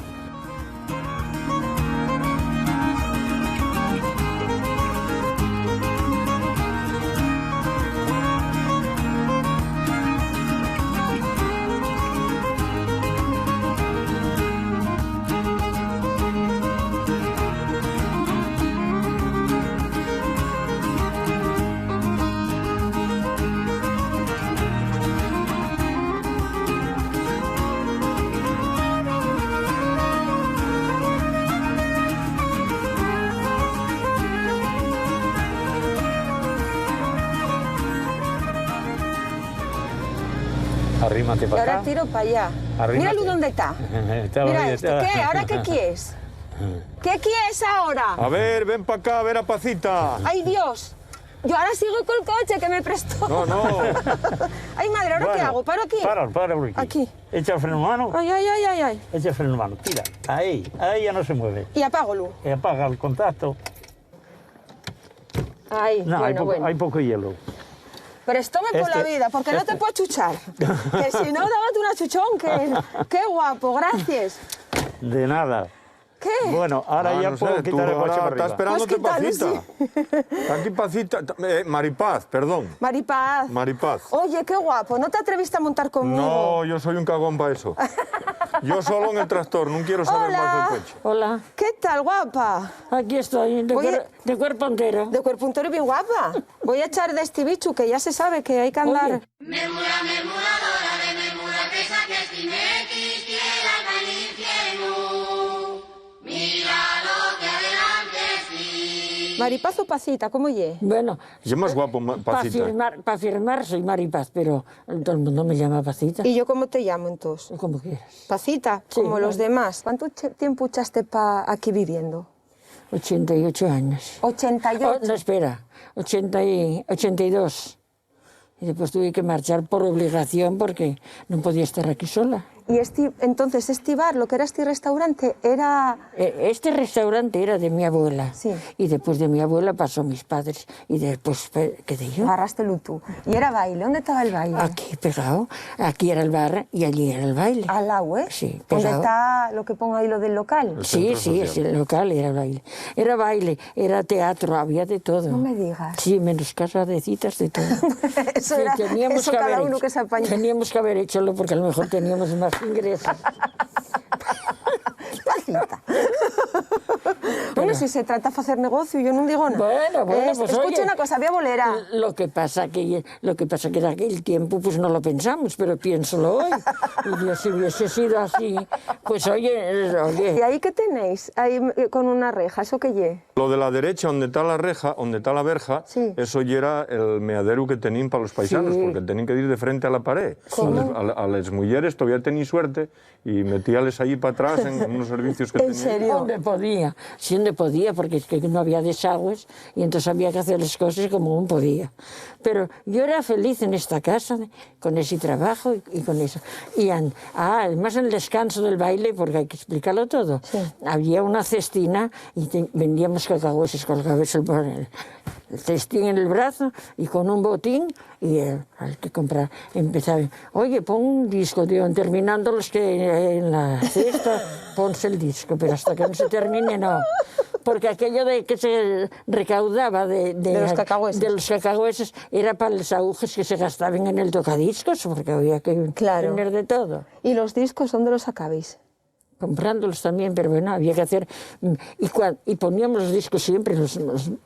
Arrímate
Y
para
ahora
acá.
tiro para allá.
Arrímate.
Míralo dónde está. Mira esto. ¿Qué? ¿Ahora qué quieres? ¿Qué quieres ahora?
A ver, ven para acá, a ver a Pacita.
¡Ay, Dios! Yo ahora sigo con el coche que me prestó.
No, no.
Ay, madre, ¿ahora qué hago? ¿Paro aquí?
Para por aquí.
Aquí.
Echa el freno en mano.
Ay, ay, ay, ay, ay.
Echa el freno en mano. Tira. Ahí ya no se mueve.
Y apago luz.
Y apaga el contacto.
Ay,
No,
bueno.
hay poco hielo.
Préstóme por la vida, porque no te puedo chuchar. Que si no, dábate una chuchón, que... ¡Qué guapo! Gracias.
De nada.
¿Qué?
Bueno, ahora ya
no
puedo
sé, tú
quitar el coche
ahora
para
está
arriba.
esperándote
Pues quítalo,
Pacita. Está aquí Pacita. Maripaz, perdón.
Maripaz.
Maripaz.
Oye, qué guapo. ¿No te atreviste a montar conmigo?
No, yo soy un cagón para eso. Yo solo en el tractor, no quiero saber
Hola.
más del coche.
Hola,
¿Qué tal, guapa?
aquí estoy,
Oye.
de cuerpo entero.
De cuerpo entero y bien guapa. Voy a echar de este bicho, que ya se sabe que hay que andar...
Oye.
Mermura, mermuradora de mermura, pesa que estimequis, quiera al infierno. Mira lo que adelante sí.
Maripaz o Pacita, ¿cómo ye?
Bueno,
Y es más guapo
para
Pacita.
firmar soy Maripaz, pero todo el mundo me llama Pacita.
¿Y yo cómo te llamo entonces?
Como quieras.
Pacita,
Sí,
como los
vale.
demás. ¿Cuánto tiempo echaste aquí viviendo?
88 años.
88.
No, espera, 82. Y después tuve que marchar por obligación porque no podía estar aquí sola.
Y entonces este bar, lo que era este restaurante, era...
Este restaurante era de mi abuela.
Sí.
Y después de mi abuela pasó mis padres. Y después quedé yo.
Agarraste tú. ¿Y era baile? ¿Dónde estaba el baile?
Aquí pegado. Aquí era el bar y allí era el baile.
Al lado, ¿eh?
Sí,
¿Dónde
pegado.
está lo que pongo ahí, lo del local?
Sí, es el local, era baile. Era baile, era teatro, había de todo.
No me digas.
Sí, menos casa de citas, de todo.
Eso
Sí,
era
teníamos
eso
que
cada
haber
uno
hecho.
que se apañe.
Teníamos que haber hecholo porque a lo mejor teníamos más ingresos.
Pacita. Bueno, si se trata de hacer negocio, yo no digo nada.
Bueno, pues
escucha
oye,
una cosa, había bolera.
Lo que pasa que en aquel tiempo pues no lo pensamos, pero piénsalo hoy. Y si hubiese sido así, pues oye.
¿Y ahí qué tenéis? Ahí con una reja, ¿eso qué lle?
Lo de la derecha, donde está la reja, donde está la verja,
Sí.
eso ya era el meadero que tenían para los paisanos,
Sí.
porque tenían que ir de frente a la pared.
¿Cómo?
A las mujeres todavía tenían suerte y metíales ahí para atrás en unos servicios que
¿En
tenían.
serio?
Donde podía, sí, donde podía, porque es que no había desagües y entonces había que hacer las cosas como uno podía. Pero yo era feliz en esta casa, con ese trabajo y con eso. Y además en el descanso del baile, porque hay que explicarlo todo, había una cestina y vendíamos cacahuetes, colgabas el cestín en el brazo y con un botín y hay que comprar. Empezaba, oye, pon un disco, tío, terminando los que en la cesta, ponse el disco, pero hasta que no se termine, no. Porque aquello de que se recaudaba de
los cacahueses.
Era para los agujes que se gastaban en el tocadiscos, porque había que tener de todo.
¿Y los discos dónde los sacabais?
Comprándolos también, pero bueno, había que hacer... Y poníamos los discos siempre, los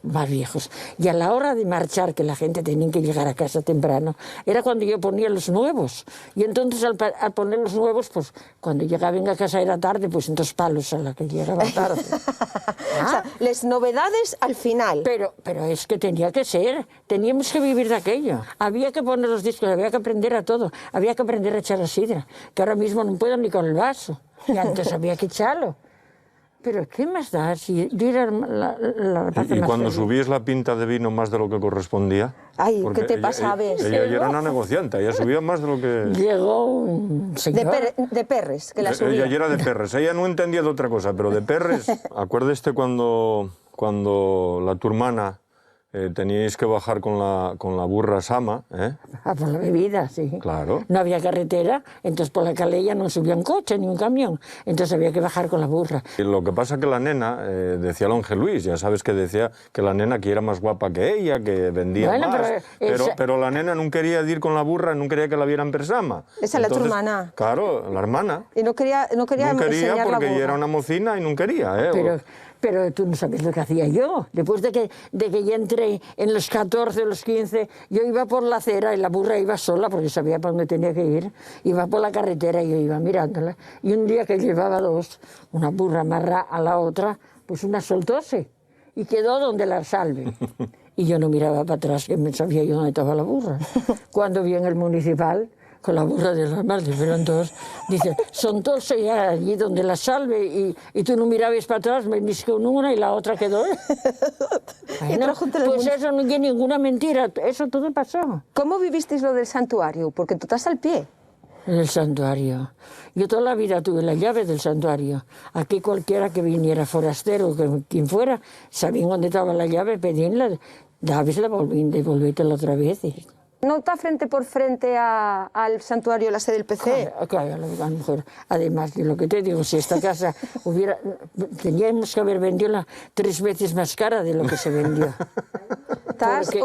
más viejos. Y a la hora de marchar, que la gente tenía que llegar a casa temprano, era cuando yo ponía los nuevos. Y entonces al poner los nuevos, pues cuando llegaban a casa era tarde, pues en 2 palos a la que llegaba tarde.
O sea, las novedades al final.
Pero es que tenía que ser, teníamos que vivir de aquello. Había que poner los discos, había que aprender a todo, había que aprender a echar la sidra, que ahora mismo no puedo ni con el vaso. Y antes había que echarlo. Pero ¿qué más da? Si yo era la
Y cuando subías la pinta de vino más de lo que correspondía...
Ay,
porque
¿qué te
ella-
pasaba?
Ella ya era una negociante, ella subía más de lo que...
Llegó un señor...
De Perres, que la subía.
Ella ya era de Perres, ella no entendía de otra cosa, pero de Perres... Acuérdate cuando la tu hermana teníais que bajar con la burra Sama, ¿eh?
Por la bebida, sí.
Claro.
No había carretera, entonces por la calella no subía un coche ni un camión, entonces había que bajar con la burra.
Y lo que pasa que la nena, decía el Ángel Luis, ya sabes que decía que la nena que era más guapa que ella, que vendía
Bueno,
más,
pero
pero la nena no quería ir con la burra, no quería que la vieran persama.
Esa es la tu
Entonces,
hermana.
Claro, la hermana.
Y no quería
No quería
enseñar la
porque ella
burra.
era una mocina y no quería, ¿eh?
Pero tú no sabes lo que hacía yo. Después de que ya entré en los 14 o los 15, yo iba por la acera y la burra iba sola porque sabía para dónde tenía que ir. Iba por la carretera y yo iba mirándola. Y un día que llevaba 2, una burra amarra a la otra, pues una soltóse y quedó donde la salve. Y yo no miraba para atrás, que me sabía yo dónde estaba la burra. Cuando vi en el municipal,
con la burra de las madres, pero entonces dice, son dos allí donde la salve y tú no mirabas para atrás, venís con una y la otra quedó. Bueno, pues eso no tiene ninguna mentira, eso todo pasó.
¿Cómo vivisteis lo del santuario? Porque tú estás al pie.
En el santuario. Yo toda la vida tuve la llave del santuario. Aquí cualquiera que viniera forastero, quien fuera, sabían dónde estaba la llave, pedíanla, dábesla, devolvítela otra vez.
¿No está frente por frente al santuario, la sede del PC?
Claro, a lo mejor. Además de lo que te digo, si esta casa teníamos que haber vendido 3 veces más cara de lo que se vendió. Porque,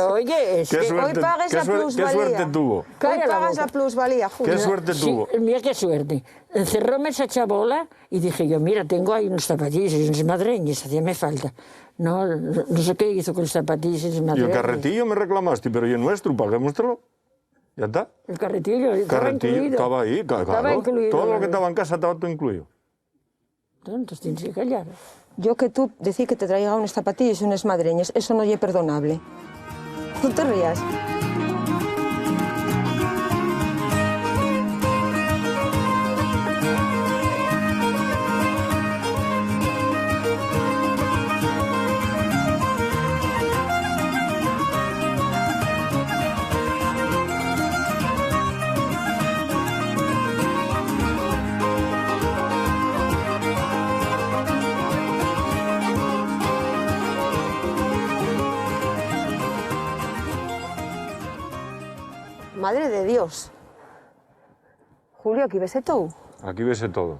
oye, es que
hoy pagues la plusvalía.
¿Qué suerte tuvo?
Hoy pagas la plusvalía, Julio.
¿Qué suerte tuvo?
Sí, mira qué suerte. Encerróme esa chabola y dije yo, mira, tengo ahí unos zapatillas y unas madreñas, hacía me falta. No sé qué hizo con los zapatillas y las
Y
madreñas.
el carretillo me reclamaste, pero ¿y el nuestro? Paguémoslo. Ya está.
El carretillo estaba incluido.
Estaba ahí, claro.
Estaba incluido.
Todo lo que estaba en casa estaba todo incluido.
Entonces tienes que callar.
Yo que tú decís que te traiga unas zapatillas y unas madreñas, eso no es perdonable. No te rías. Madre de Dios. Julio, aquí ves todo.
Aquí ves todo.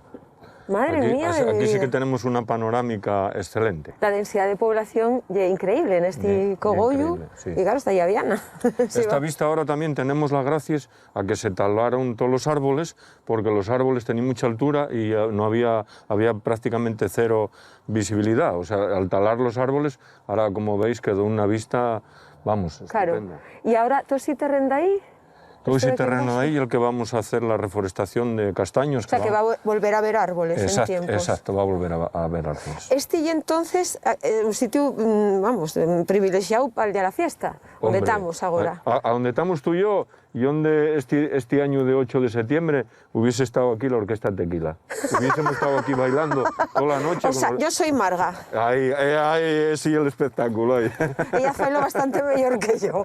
Madre mía de mi
Aquí sí
vida.
que tenemos una panorámica excelente.
La densidad de población es increíble en este cogollo.
increíble, sí.
Y claro, está ya Viana.
Esta vista ahora también tenemos las gracias a que se talaron todos los árboles, porque los árboles tenían mucha altura y no había prácticamente cero visibilidad. O sea, al talar los árboles, ahora como veis quedó una vista, vamos,
Claro.
estupenda.
Y ahora, ¿tú sí terreno de ahí?
Todo ese
¿Esto de qué
terreno
pasa?
de ahí el que vamos a hacer la reforestación de castaños.
O sea, que va a volver a ver árboles en tiempos.
Exacto, va a volver a ver árboles.
Este y entonces un sitio, vamos, privilegiado para el día de la fiesta, donde
Hombre,
estamos ahora.
A donde estamos tú y donde este año de 8 de septiembre hubiese estado aquí la Orquesta Tequila. Hubiésemos estado aquí bailando toda la noche.
O sea, yo soy Marga.
Ahí sí el espectáculo. Ahí.
Ella fue lo bastante mejor que yo.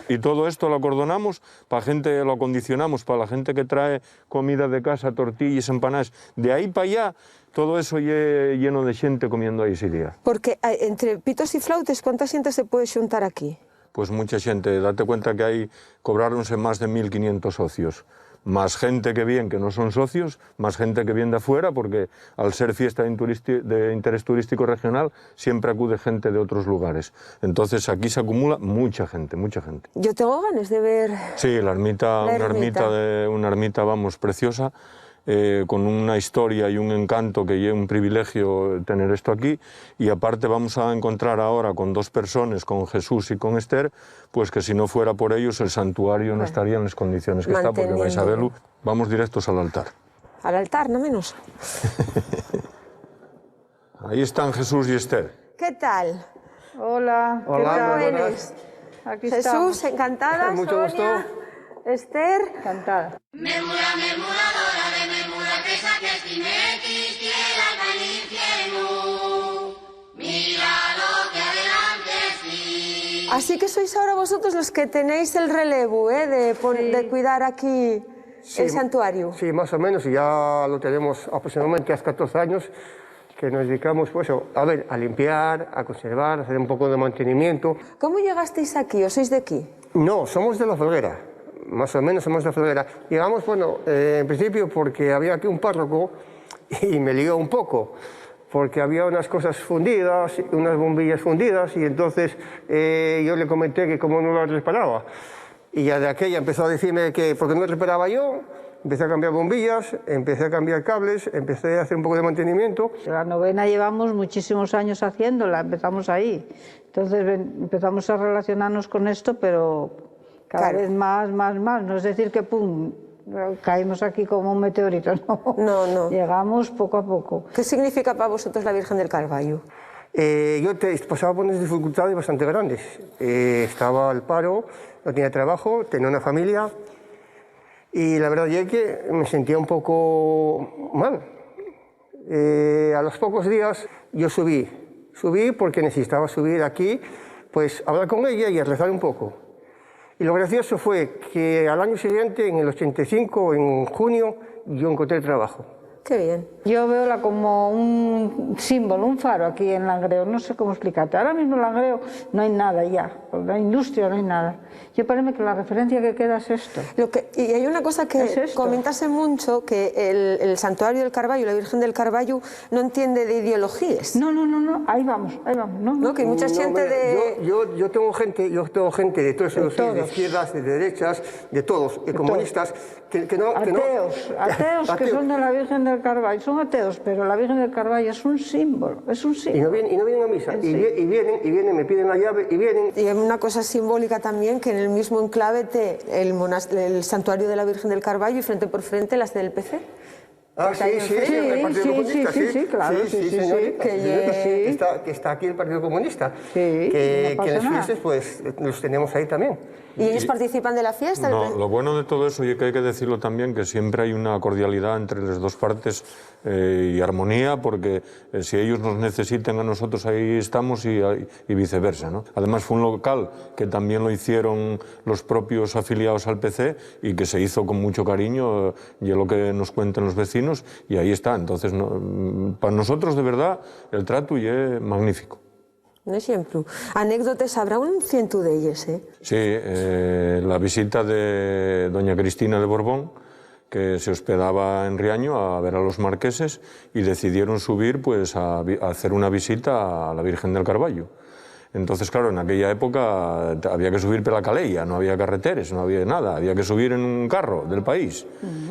Y todo esto lo acordonamos, lo acondicionamos para la gente que trae comida de casa, tortillas, empanadas. De ahí para allá, todo eso lleno de gente comiendo ahí ese día.
Porque entre pitos y flautas, ¿cuánta gente se puede juntar aquí?
Pues mucha gente, date cuenta que ahí cobraronse más de 1.500 socios, más gente que viene que no son socios, más gente que viene de afuera, porque al ser fiesta de interés turístico regional siempre acude gente de otros lugares. Entonces aquí se acumula mucha gente, mucha gente.
Yo tengo ganas de ver...
Sí, una ermita, vamos, preciosa, con una historia y un encanto que es un privilegio tener esto aquí, y aparte vamos a encontrar ahora con 2 personas, con Jesús y con Esther, pues que si no fuera por ellos el santuario no estaría en las condiciones que está, porque vais a verlo. Vamos directos al altar.
Al altar, no menos.
Ahí están Jesús y Esther.
¿Qué tal?
Hola.
Hola,
¿qué tal?
muy
Buenas.
Aquí
Jesús,
estamos.
encantada.
Mucho
Sonia, Esther.
Encantada.
Mermura, mermuradora de mermura, pesa que estimetis, quiera al infierno. Mira lo que adelante sí.
Así que sois ahora vosotros los que tenéis el relevo, de cuidar aquí el santuario.
Sí, más o menos, y ya lo tenemos aproximadamente hace 14 años que nos dedicamos pues, a limpiar, a conservar, a hacer un poco de mantenimiento.
¿Cómo llegasteis aquí? ¿O sois de aquí?
No, somos de La Folguera, más o menos somos de La Folguera. Llegamos, bueno, en principio porque había aquí un párroco y me lió un poco, porque había unas cosas fundidas, unas bombillas fundidas, y entonces yo le comenté que cómo no las reparaba. Y ya de aquella empezó a decirme que porque no las reparaba yo, empecé a cambiar bombillas, empecé a cambiar cables, empecé a hacer un poco de mantenimiento.
La novena llevamos muchísimos años haciéndola, empezamos ahí. Entonces empezamos a relacionarnos con esto, pero cada vez más. No es decir que pum, caímos aquí como un meteorito, no.
No.
Llegamos poco a poco.
¿Qué significa para vosotros la Virgen del Carvalho?
Yo pasaba por unas dificultades bastante grandes. Estaba al paro, no tenía trabajo, tenía una familia y la verdad es que me sentía un poco mal. A los pocos días yo subí porque necesitaba subir aquí, pues hablar con ella y rezar un poco. Y lo gracioso fue que al año siguiente, en el 85, en junio, yo encontré trabajo.
Qué bien.
Yo veo como un símbolo, un faro aquí en Langreo, no sé cómo explicarte. Ahora mismo en Langreo no hay nada ya, la industria no hay nada. Yo parece que la referencia que queda es esto.
Y hay una cosa que comentase mucho, que el santuario del Carballo, la Virgen del Carballo, no entiende de ideologías.
No, ahí vamos.
No, que hay mucha gente de...
Yo tengo gente de todos los de izquierdas, de derechas, de todos, comunistas, que no...
Ateos que son de la Virgen del Carballo, son ateos, pero la Virgen del Carballo es un símbolo,
Y no vienen a misa, y vienen, me piden la llave y vienen.
Y hay una cosa simbólica también, que en el mismo enclave el santuario de la Virgen del Carballo y frente por frente las del PC.
Ah, sí, el Partido Comunista,
claro,
que está aquí el Partido Comunista, que las fiestas pues los tenemos ahí también.
¿Y ellos participan de la fiesta?
No, lo bueno de todo eso, y que hay que decirlo también, que siempre hay una cordialidad entre las dos partes y armonía, porque si ellos nos necesitan a nosotros, ahí estamos y viceversa, ¿no? Además fue un local que también lo hicieron los propios afiliados al PC y que se hizo con mucho cariño, y es lo que nos cuentan los vecinos, y ahí está. Entonces, para nosotros, de verdad, el trato y es magnífico.
Un ejemplo. Anécdotas habrá un ciento de ellas, ¿eh?
Sí, la visita de doña Cristina de Borbón, que se hospedaba en Riaño a ver a los marqueses, y decidieron subir pues a hacer una visita a la Virgen del Carballo. Entonces, claro, en aquella época había que subir per la Calella, no había carreteres, no había nada, había que subir en un carro del país.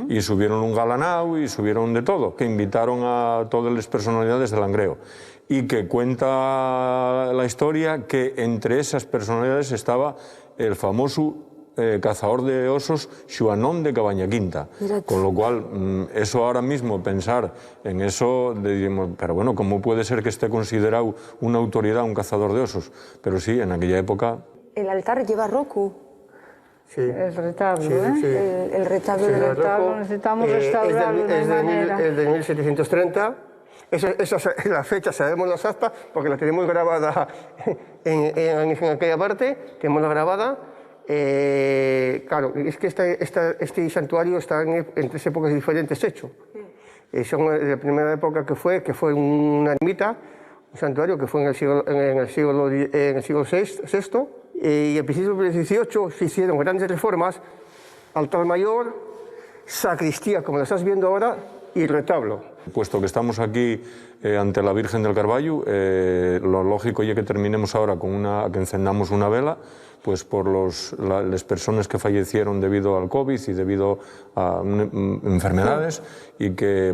Y subieron un galanao y subieron de todo, que invitaron a todas las personalidades de Langreo. Y que cuenta la historia que entre esas personalidades estaba el famoso cazador de osos Xuanón de Cabaña Quinta. Con lo cual, eso ahora mismo, pensar en eso, diríamos, pero bueno, ¿cómo puede ser que esté considerado una autoridad un cazador de osos? Pero sí, en aquella época...
El altar lleva roku.
Sí.
El retablo,
sí.
El retablo del altar.
Necesitamos restaurarlo de una manera.
Es de 1730. La fecha sabemos las actas porque la tenemos grabada en aquella parte, tenemos la grabada. Claro, es que este santuario está en tres épocas diferentes hecho. Son la primera época que fue una ermita, un santuario que fue en el siglo VI, y a principios del XVIII se hicieron grandes reformas, altar mayor, sacristía, como lo estás viendo ahora, y retablo.
Puesto que estamos aquí ante la Virgen del Carballo, lo lógico es que terminemos ahora con que encendamos una vela, pues por las personas que fallecieron debido al COVID y debido a enfermedades, y que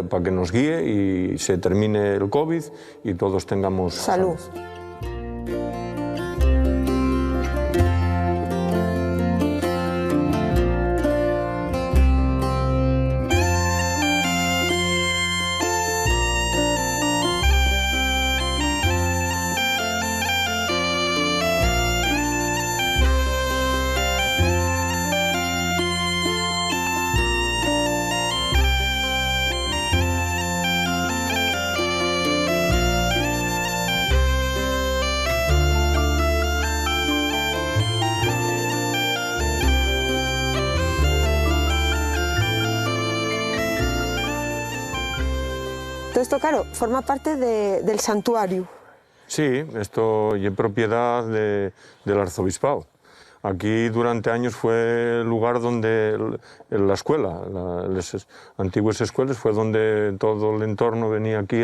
para que nos guíe y se termine el COVID y todos tengamos
salud. Todo esto, claro, forma parte del santuario.
Sí, esto es propiedad del arzobispado. Aquí durante años fue el lugar donde la escuela, las antiguas escuelas, fue donde todo el entorno venía aquí,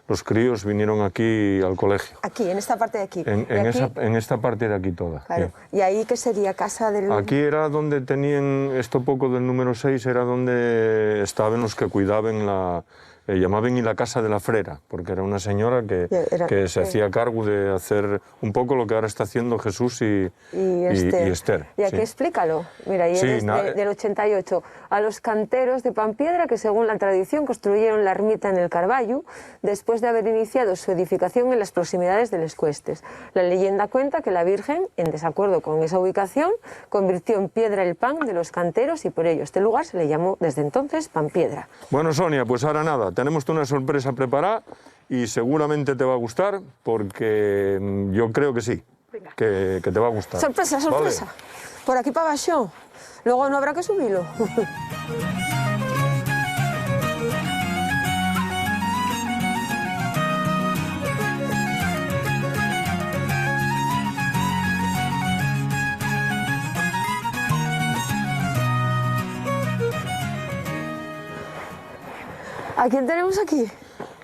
los críos vinieron aquí al colegio.
Aquí, en esta parte de aquí.
En esta parte de aquí toda.
Claro. ¿Y ahí qué sería? Casa del...
Aquí era donde tenían, esto poco del número 6, era donde estaban los que cuidaban llamaban y la casa de la frera, porque era una señora que se hacía cargo de hacer un poco lo que ahora está haciendo Jesús y Esther.
Y aquí explícalo. Mira, y eres del 88. A los canteros de Pampiedra, que según la tradición construyeron la ermita en el Carballo, después de haber iniciado su edificación en las proximidades de Les Cuestes. La leyenda cuenta que la Virgen, en desacuerdo con esa ubicación, convirtió en piedra el pan de los canteros y por ello este lugar se le llamó desde entonces Pampiedra.
Bueno, Sonia, pues ahora nada, tenemos una sorpresa preparada y seguramente te va a gustar porque yo creo que sí, que te va a gustar.
Sorpresa, sorpresa. Vale. Por aquí para abajo. Luego no habrá que subirlo. ¿A quién tenemos aquí?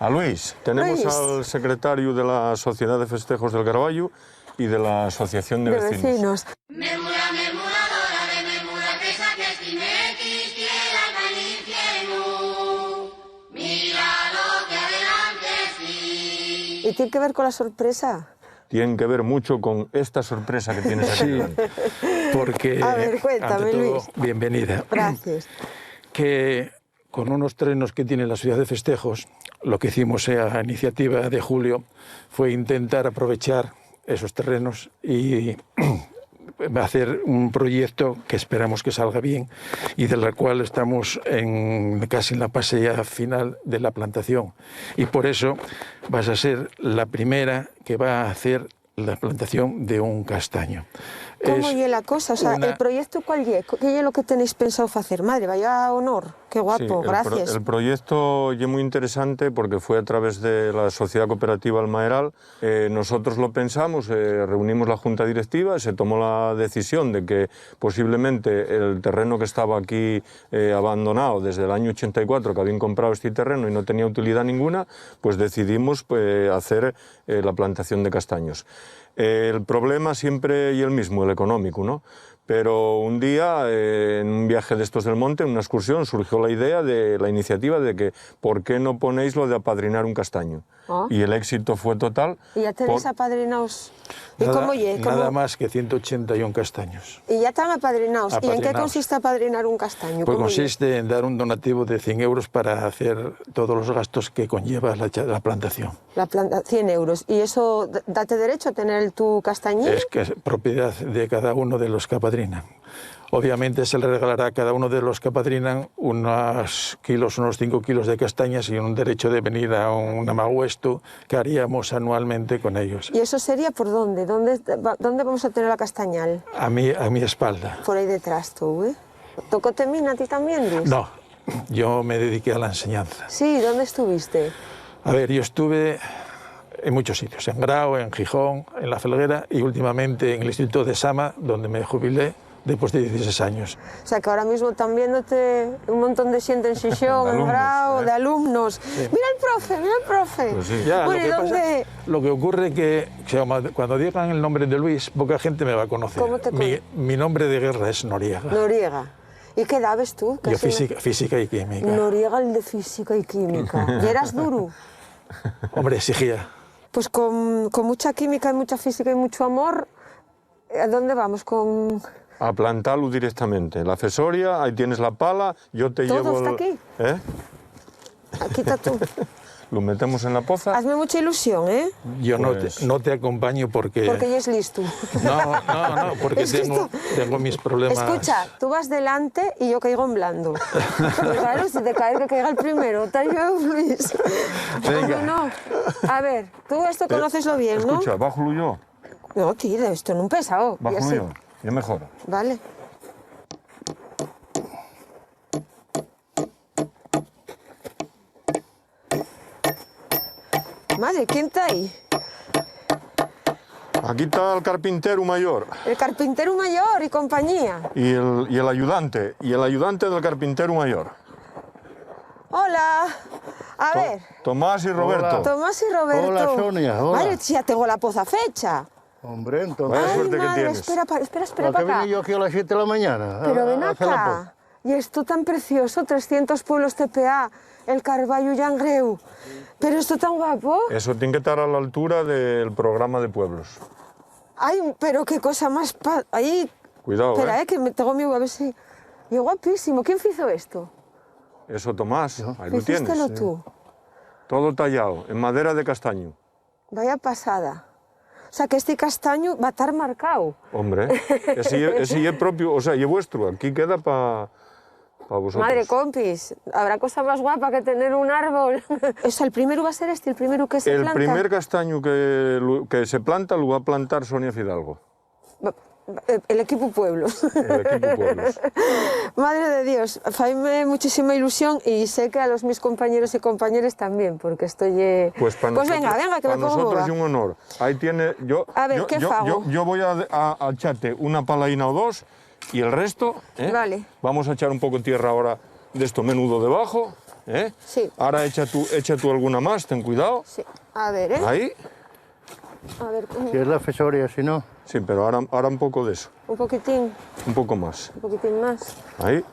A Luis. Tenemos al secretario de la Sociedad de Festejos del Carballo y de la Asociación de Vecinos.
Memura, memuradora de memura, pesa que estimequis, tierra al infierno. Mira lo que adelante sí.
¿Y tiene que ver con la sorpresa?
Tiene que ver mucho con esta sorpresa que tienes aquí delante.
Porque,
a ver, cuéntame,
ante todo,
Luis.
Bienvenida.
Gracias.
Que con unos terrenos que tiene la Sociedad de Festejos, lo que hicimos a iniciativa de Julio fue intentar aprovechar esos terrenos y hacer un proyecto que esperamos que salga bien y del cual estamos casi en la fase ya final de la plantación. Y por eso vas a ser la primera que va a hacer la plantación de un castaño.
¿Cómo es la cosa? O sea, ¿el proyecto cuál es? ¿Qué es lo que tenéis pensado hacer? Madre, vaya honor, qué guapo,
sí,
gracias.
El proyecto es muy interesante porque fue a través de la Sociedad Cooperativa Almaeral. Nosotros lo pensamos, reunimos la Junta Directiva, se tomó la decisión de que posiblemente el terreno que estaba aquí abandonado desde el año 84, que habían comprado este terreno y no tenía utilidad ninguna, pues decidimos hacer la plantación de castaños. El problema siempre es el mismo, el económico, ¿no? Pero un día, en un viaje de estos del monte, en una excursión, surgió la idea de la iniciativa de que ¿por qué no ponéis lo de apadrinar un castaño? Y el éxito fue total.
¿Y ya tenéis apadrinados? ¿Y
nada,
cómo es?
Nada más que 181 castaños.
¿Y ya están apadrinados? ¿Y en qué consiste apadrinar un castaño?
Pues consiste en dar un donativo de 100 euros para hacer todos los gastos que conlleva la plantación.
100 euros. ¿Y eso date derecho a tener tu castañín?
Es que es propiedad de cada uno de los que apadrinan. Obviamente se le regalará a cada uno de los que apadrinan unos 5 kilos de castañas y un derecho de venir a un amaguesto que haríamos anualmente con ellos.
¿Y eso sería por dónde? ¿Dónde vamos a tener la castañal?
A mi espalda.
Por ahí detrás tú, ¿eh? ¿Tocó temina a ti también, Luis?
No, yo me dediqué a la enseñanza.
Sí, ¿dónde estuviste?
A ver, yo estuve en muchos sitios, en Grau, en Gijón, en La Felguera y últimamente en el Instituto de Sama, donde me jubilé después de 16 años.
O sea, que ahora mismo están viéndote un montón de gente en Xixón, en Grau, de alumnos. Sí. Mira el profe.
Pues sí. Ya, bueno, lo que ocurre que cuando digan el nombre de Luis, poca gente me va a conocer.
¿Cómo te conoces?
Mi nombre de guerra es Noriega.
Noriega. ¿Y qué dabes tú?
Yo física y química.
Noriega, el de física y química. ¿Y eras duro?
Hombre, exigía.
Pues con mucha química y mucha física y mucho amor, ¿a dónde vamos?
A plantarlo directamente. La fesoria, ahí tienes la pala, yo te llevo...
¿Todo está aquí?
¿Eh?
Aquí está tú.
Lo metemos en la poza.
Hazme mucha ilusión, ¿eh?
Yo no te acompaño porque...
Porque ya es listo.
No, porque tengo mis problemas.
Escucha, tú vas delante y yo caigo en blando. Claro, si te cae, que caiga el primero. Te ayudo, Luis.
Venga.
No. A ver, tú esto conóceslo bien, ¿no?
Escucha, bájalo yo.
No, tío, esto no es pesado.
Bájalo yo. Ya mejor.
Vale. Madre, ¿quién está ahí?
Aquí está el carpintero mayor.
El carpintero mayor y compañía.
Y el ayudante. Y el ayudante del carpintero mayor.
Hola. A ver.
Tomás y Roberto.
Hola. Tomás y Roberto.
Hola, Sonia. Hola.
Madre, ya tengo la poza fecha.
Hombre, entonces...
Vaya suerte
madre,
que tienes.
Espera para
¿Para qué
acá.
vine yo aquí a las 7 de la mañana?
Pero ven acá. Y esto tan precioso, 300 pueblos TPA. el Carballo Llangreu. Pero esto tan guapo.
Eso tiene que estar a la altura del programa de pueblos.
Ay, pero qué cosa más... Ahí...
Cuidado,
Espera, que me tengo miedo a ver si... Y guapísimo. ¿Quién hizo esto?
Eso, Tomás, ahí lo tienes.
Hicístelo tú.
Todo tallado, en madera de castaño.
Vaya pasada. O sea, que este castaño va a estar marcado.
Hombre, ese es propio, o sea, y vuestro. Aquí queda para vosotros.
Madre compis, habrá cosa más guapa que tener un árbol. O sea, el primero va a ser este, el primero que se planta.
El primer castaño que se planta lo va a plantar Sonia Fidalgo.
El equipo Pueblos.
El equipo Pueblos.
Madre de Dios, faime muchísima ilusión y sé que a los mis compañeros y compañeras también, porque estoy...
Pues
venga, que me pongo
nosotros
boba.
es un honor. Ahí tiene... Yo voy a echarte una palaína o dos y el resto...
Vale.
Vamos a echar un poco de tierra ahora de esto menudo debajo.
Sí.
Ahora echa tú alguna más, ten cuidado.
Sí. A ver,
Ahí.
A ver,
Si es la fesoria, si no...
Sí, pero ahora un poco de eso.
un poquitín,
Un poco más.
un poquitín más.
Ahí.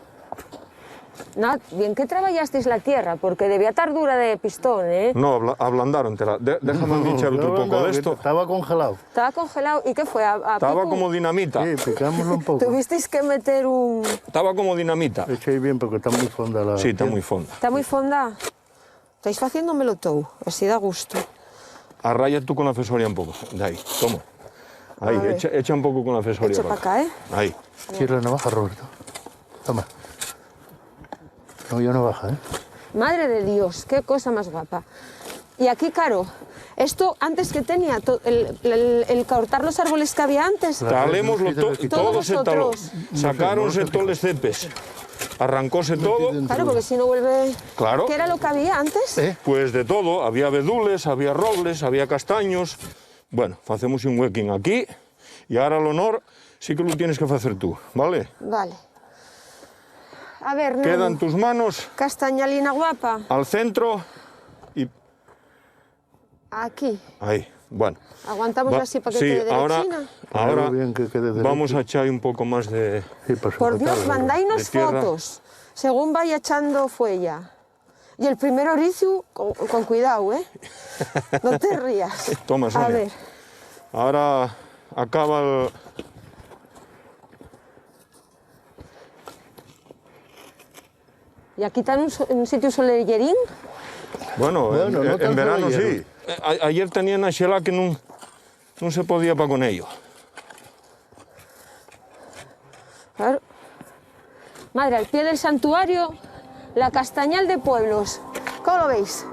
Nada, bien que trabajasteis la tierra, porque debía estar dura de pistón, ¿eh?
No, ablandaron. Déjame echar otro poco de esto.
Estaba congelado.
Estaba congelado. ¿Y qué fue?
Estaba
pico?
como dinamita.
Sí, picámoslo un poco.
Tuvisteis que meter un...
Estaba como dinamita.
Echéis bien porque está muy fonda la...
Sí, está muy fonda.
Está muy fonda. Estáis haciéndomelo todo, así da gusto.
Arraya tú con la fesoria un poco. De ahí, toma. Ahí, echa un poco con la fesoria.
Echo para acá, ¿eh?
Ahí.
Cierra la navaja, Roberto. Toma. No, yo navaja, ¿eh?
Madre de Dios, qué cosa más guapa. Y aquí, Caro, esto antes que tenía, el cortar los árboles que había antes...
Talémoslo todo se taló.
vosotros.
Sacáronse todos los cepes. Arrancóse todo.
Claro, porque si no vuelve...
Claro.
¿Qué era lo que había antes?
Pues de todo. Había abedules, había robles, había castaños. Bueno, hacemos un huequín aquí. Y ahora el honor sí que lo tienes que hacer tú, ¿vale?
Vale. A ver,
Queda en tus manos
castañalina guapa.
al centro y...
Aquí.
Ahí, bueno.
Aguantamos así para que
sí,
quede derechina.
ahora
bien que quede derecho.
vamos a echar un poco más de...
Sí, para
Por Dios,
sujetarlo.
mandainos
de tierra.
fotos, según vaya echando fuella. Y el primer oricio, con cuidado, ¿eh? No te rías.
Toma, Sonia.
A ver.
Ahora acaba el...
¿Y aquí está en un sitio soleillerín?
Bueno,
Bueno, no
en
tan
verano
solillero.
sí. Ayer tenían a xelá que no se podía para con ello.
Claro. Madre, al pie del santuario, la Castañal de Pueblos. ¿Cómo lo veis?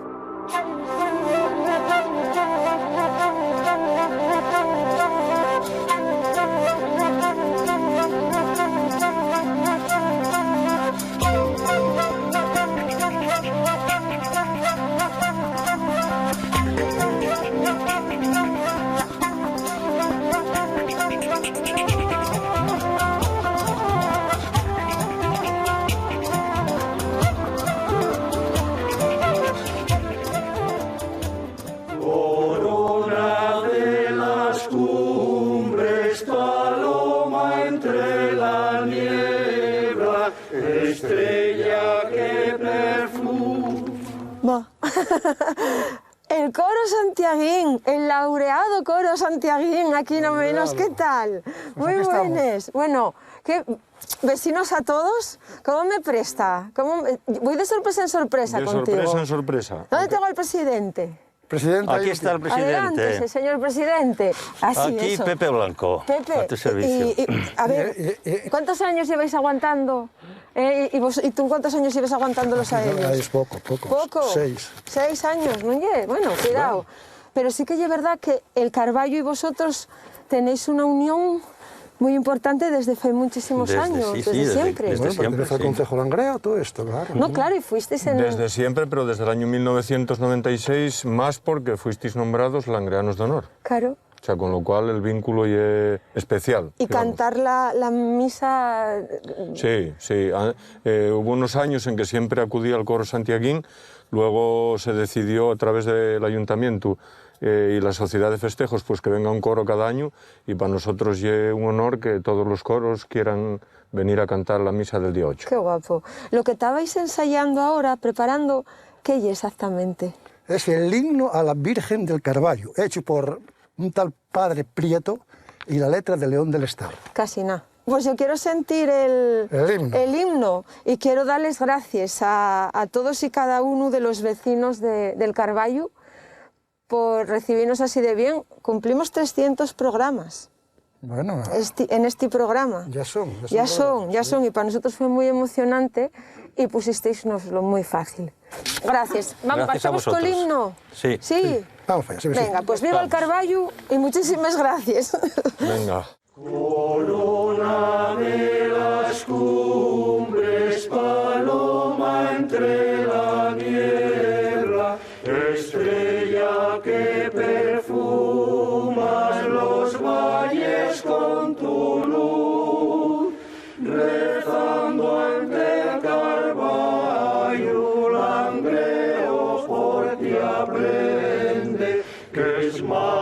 Corona de las cumbres, paloma entre la niebla, estrella que perfuma.
El coro santiaguín, el laureado coro santiaguín, aquí no menos, ¿qué tal? Muy
aquí estamos.
buenos. Bueno, ¿qué vecinos a todos? ¿Cómo me presta? Voy de sorpresa en sorpresa
De
contigo.
sorpresa en sorpresa.
¿Dónde tengo al presidente?
Presidente,
Aquí está el presidente.
Adelante, señor presidente. Así,
Aquí
eso.
Pepe Blanco,
Pepe,
a tu servicio.
a ver, ¿cuántos años lleváis aguantando? ¿Y tú cuántos años llevas aguantándolos a ellos?
Es poco.
¿Poco?
6.
6 años, ¿no? Bueno, cuidado. Pero sí que es verdad que el Carballo y vosotros tenéis una unión muy importante desde hace muchísimos años, desde siempre.
Bueno, pertenece al Concejo Langreo, todo esto, claro.
No, claro, y fuisteis en...
Desde siempre, pero desde el año 1996, más porque fuisteis nombrados langreanos de honor.
Claro.
O sea, con lo cual el vínculo ya es especial.
Y
digamos.
cantar la misa...
Sí. Hubo unos años en que siempre acudía al coro santiaguín, luego se decidió a través del ayuntamiento y la sociedad de festejos pues que venga un coro cada año, y para nosotros es un honor que todos los coros quieran venir a cantar la misa del día 8.
Qué guapo. Lo que estabais ensayando ahora, preparando, ¿Qué es exactamente?
Es el himno a la Virgen del Carballo, hecho por un tal padre Prieto y la letra de León del Estado.
Casi nada. Pues yo quiero sentir el himno y quiero darles gracias a todos y cada uno de los vecinos del Carballo por recibirnos así de bien. Cumplimos 300 programas.
Bueno,
en este programa.
Ya son.
Y para nosotros fue muy emocionante y pusisteisnoslo muy fácil. Gracias. Vamos, pasamos con el himno.
Sí.
Sí.
Vamos allá.
Venga, pues viva el Carballo y muchísimas gracias.
Venga.
Corona de las cumbres, paloma entre la niebla, estrella que perfumas los valles con tu luz, rezando ante el Carballo, Langreo por ti aprende que es más